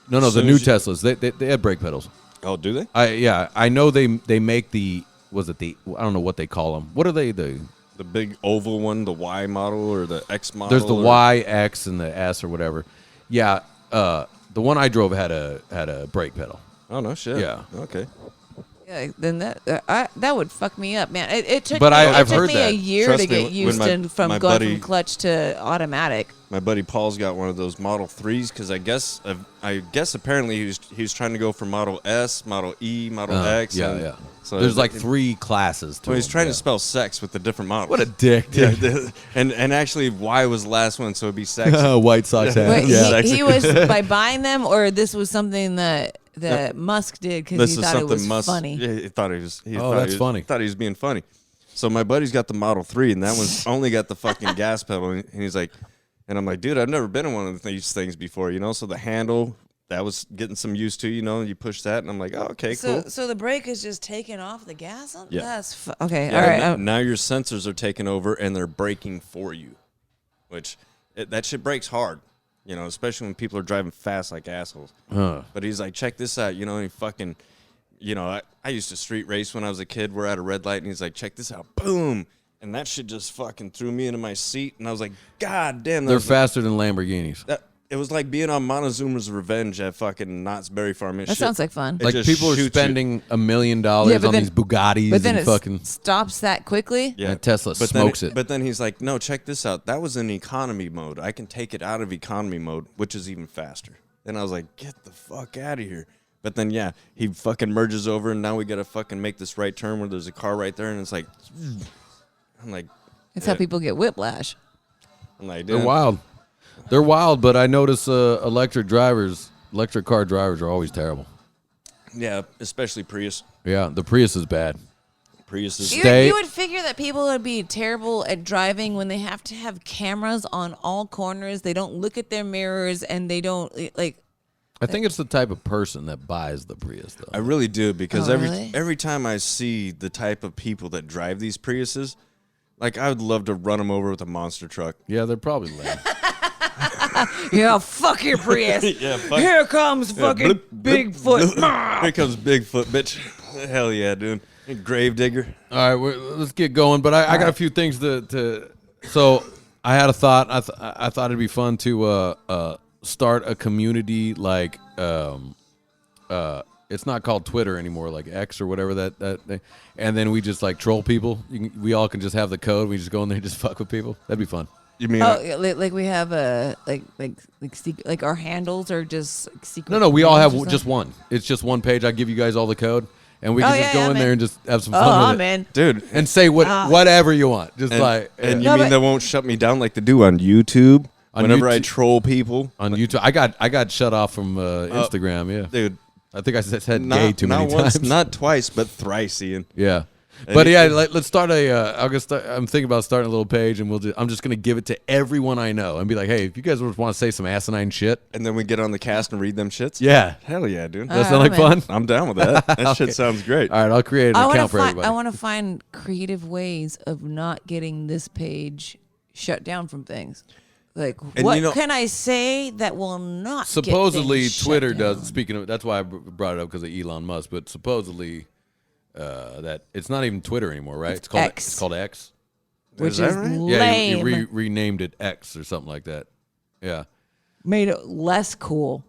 no. The soon new as you- Teslas, they have brake pedals. Oh, do they? I know they make the I don't know what they call them. What are they the The big oval one, the Y model or the X model? There's the or- Y, X, and the S or whatever. Yeah, the one I drove had a brake pedal. Oh no shit. Yeah. Okay. yeah, then that would fuck me up, man. It took But me, I've it took heard me that. a year Trust to me, get when used my- to from my going buddy- from clutch to automatic. My buddy Paul's got one of those Model 3s because I guess apparently he was trying to go for Model S, Model E, Model X. Yeah, and yeah. So There's like 3 classes to Well, he's them, trying yeah. to spell sex with the different models. What a dick, yeah, dude. and actually Y was the last one, so it'd be sex. White Sox hat. Wait, Yeah. he was by buying them, or this was something that Musk did because This he is thought it something was Musk. funny. Yeah, he thought he was. That's funny. Thought he was being funny. So my buddy's got the Model 3, and that one's only got the fucking gas pedal. And he's like, and I'm like, dude, I've never been in one of these things before, you know. So the handle, that was getting some used to, you know. And you push that, and I'm like, oh, okay, So, cool. so the brake is just taking off the gas. Yeah. That's okay. Yeah, All right. and now your sensors are taking over, and they're braking for you, which that shit brakes hard, you know, especially when people are driving fast like assholes. Huh. But he's like, check this out, you know, and he fucking, you know, I used to street race when I was a kid. We're at a red light, and he's like, check this out, boom. And that shit just fucking threw me into my seat, and I was like, God damn. They're faster than Lamborghinis. It was like being on Montezuma's Revenge at fucking Knott's Berry Farm. That sounds like fun. It Like just people are shoots you. spending $1 million Yeah, on but then- these Bugattis But then and it fucking. stops that quickly. Yeah, And Tesla but smokes then it. But then he's like, no, check this out. That was in economy mode. I can take it out of economy mode, which is even faster. And I was like, get the fuck out of here. But then, yeah, he fucking merges over, and now we got to fucking make this right turn where there's a car right there, and it's like, I'm like, It's yeah. how people get whiplash. I'm like, They're dude, wild. They're wild, but I notice electric car drivers are always terrible. yeah, especially Prius. Yeah, the Prius is bad. Prius is. Stay- You would figure that people would be terrible at driving when they have to have cameras on all corners. They don't look at their mirrors, and they don't like. I think it's the type of person that buys the Prius, though. I really do because Oh, really? every time I see the type of people that drive these Priuses, like I would love to run them over with a monster truck. Yeah, they're probably lame. Yeah, fuck your Prius. Yeah, fuck. Here comes fucking bloop, bloop, Bigfoot. bloop. Here comes Bigfoot, bitch. Hell yeah, dude. Gravedigger. All right, let's get going. But I got a few things to. So I had a thought. I thought it'd be fun to start a community like it's not called Twitter anymore, like X or whatever that thing. And then we just like troll people. We all can just have the code. We just go in there and just fuck with people. That'd be fun. You mean Oh, yeah, like we have a like our handles are just secret. No, we all names have or something? just one. It's just one page. I give you guys all the code, and we can Oh, just yeah, go yeah, in man. there and just have some Oh, fun with I'm it. in. dude? And say whatever you want. Just And, like and No, you mean but- they won't shut me down like they do on YouTube? On Whenever I YouTube- troll people, on YouTube, I got shut off from Instagram. Yeah, dude. I think I said Not, gay too not many once, times. not twice, but thrice, Ian. Yeah. And But it- yeah, let's start I'm thinking about starting a little page, and I'm just gonna give it to everyone I know, and be like, hey, if you guys want to say some asinine shit, And then we get on the cast and read them shits. yeah, Hell yeah, dude. that sound like I'm fun. I'm down with that. That shit sounds great. All right, I'll create an account for everybody. I want to find creative ways of not getting this page shut down from things. Like, And what you know- can I say that will not? get Supposedly, things shut Twitter down? does. Speaking of, that's why I brought it up because of Elon Musk. But supposedly, that it's not even Twitter anymore, right? It's called X. It's called X. which Is is, that right? Yeah, he lame. renamed it X or something like that. Yeah. Made it less cool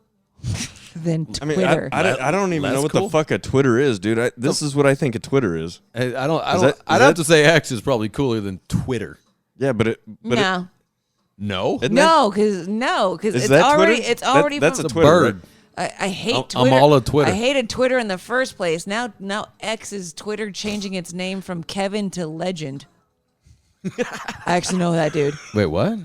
than I mean, Twitter. I don't even Less know what cool? the fuck a Twitter is, dude. This is what I think a Twitter is. I'd that- have that- to say X is probably cooler than Twitter. Yeah, but no. No? isn't No, because Is it's that already Twitter? it's already That's from a Twitter. bird. I hate I'm Twitter. all of Twitter. I hated Twitter in the first place. Now X is Twitter changing its name from Kevin to Legend. I actually know that dude. Wait, what?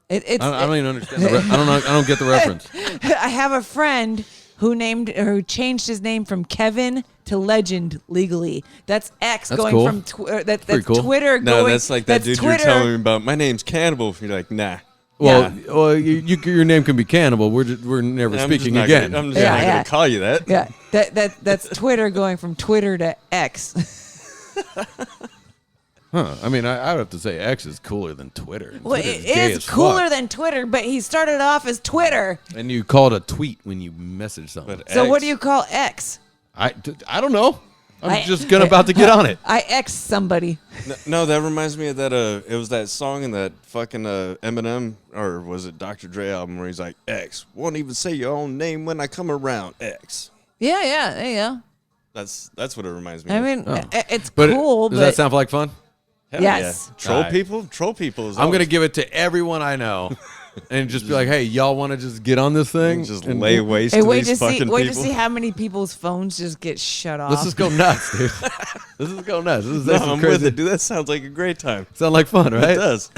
It's I don't even understand. I don't get the reference. I have a friend who changed his name from Kevin to Legend legally. That's X That's going cool. from that's pretty cool. Twitter No, going. that's like that dude Twitter. you're telling me about. My name's Cannibal. You're like, nah. Well, your name can be Cannibal. We're never I'm speaking just not again. Gonna, I'm just Yeah, not yeah. gonna call you that. Yeah, that's Twitter going from Twitter to X. Huh. I mean, I would have to say X is cooler than Twitter. And Well, Twitter's it gay is as cooler fuck. than Twitter, but he started off as Twitter. And you call it a tweet when you message something. But So what X- do you call X? I don't know. I'm I- just about to get on it. I X somebody. No, that reminds me of that. It was that song in that fucking Eminem, or was it Dr. Dre album, where he's like, X won't even say your own name when I come around. X. Yeah, there you go. That's what it reminds me. I of. mean, it's But cool, does but that sound like fun? Hell yes. yeah. Troll Alright. people. Troll people is. I'm gonna always- give it to everyone I know, and just be like, "Hey, y'all want to just get on this thing? just and lay waste hey, to wait these to see fucking wait people. to see how many people's phones just get shut off. Let's just go nuts, dude. Let's just go nuts. This is No, this is I'm crazy. with it, dude. That sounds like a great time. Sound like fun, right? It does.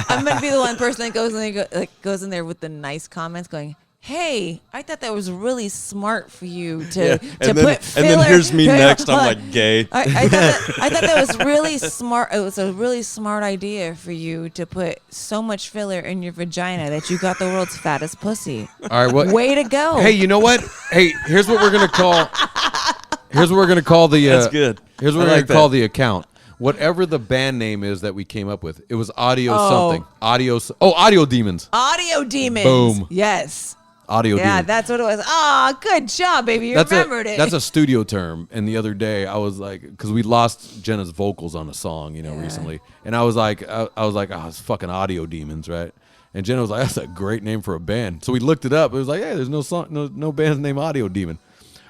I'm gonna be the one person that goes in there with the nice comments, going, "Hey, I thought that was really smart for you to Yeah. to And then, put and filler." then here's me next. I'm Hold on. like gay. I thought that was really smart. It was a really smart idea for you to put so much filler in your vagina that you got the world's fattest pussy. All right, what? Way to go! Hey, you know what? Hey, here's what we're gonna call. Here's what we're gonna call the. That's good. Here's what I we're like gonna call that. the account. Whatever the band name is that we came up with, it was Audio Oh. something. Audio Demons. Audio demons. Boom. Yes. Audio Yeah, Demons. that's what it was. Oh, good job, baby. You remembered it. That's a studio term. And the other day, I was like, because we lost Jenna's vocals on a song, recently, and I was like, oh, it's fucking Audio Demons, right? And Jenna was like, that's a great name for a band. So we looked it up. It was like, hey, there's no song, no band's named Audio Demon.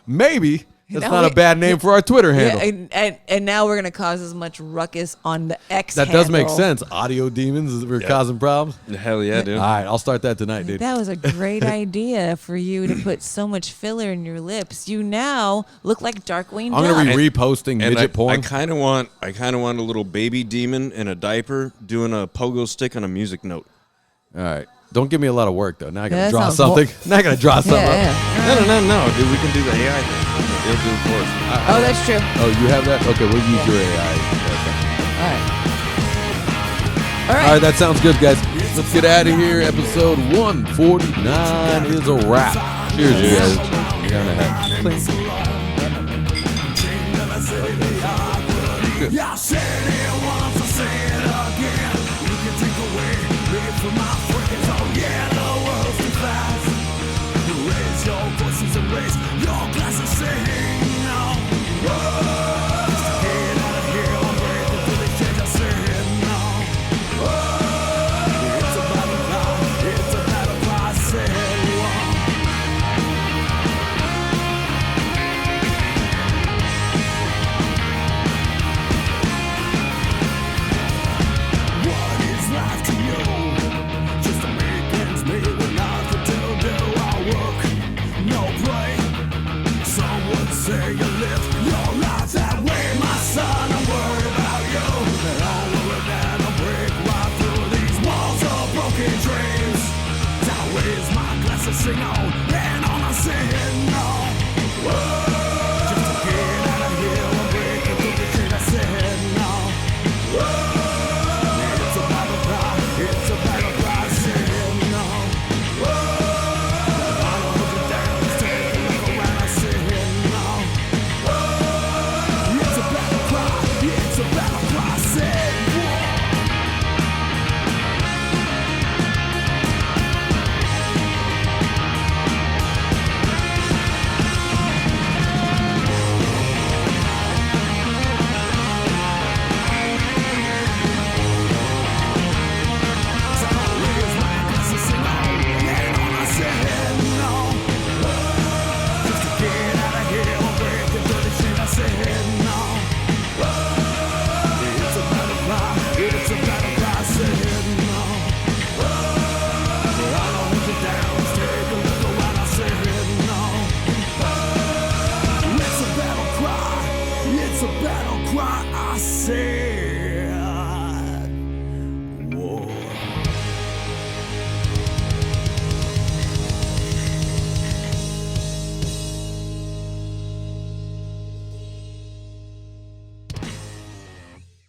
Maybe that's Now not a we- bad name for our Twitter Yeah, handle. and now we're gonna cause as much ruckus on the X. That does make handle. sense. Audio Demons, we're causing problems. Hell yeah, dude. All right, I'll start that tonight, dude. That was a great idea for you to put so much filler in your lips. You now look like Darkwing I'm Duck. gonna be reposting And midget I porn. kind of want a little baby demon in a diaper doing a pogo stick on a music note. All right, don't give me a lot of work though. Now I gotta Yeah, that draw sounds something. Now I gotta draw something up. yeah. No, dude. We can do the AI thing. It'll do it for us. Oh, that's true. Oh, you have that? Okay, we'll use your AI. All right. All right, that sounds good, guys. Let's get out of here. Episode 149 is a wrap. Cheers, you guys. Down the hat. I said it once, I say it again. You can take away me from my friends. Oh yeah, the world's too fast. Raise your voices and raise your glasses, sing now. Whoa. Just to get out of here, I'm breaking through the change. I said no. Whoa. It's a battle cry, it's a battle cry. I said whoa. What is life to you? Just to make ends meet with nothing to do. I work, no play. battle cry I say.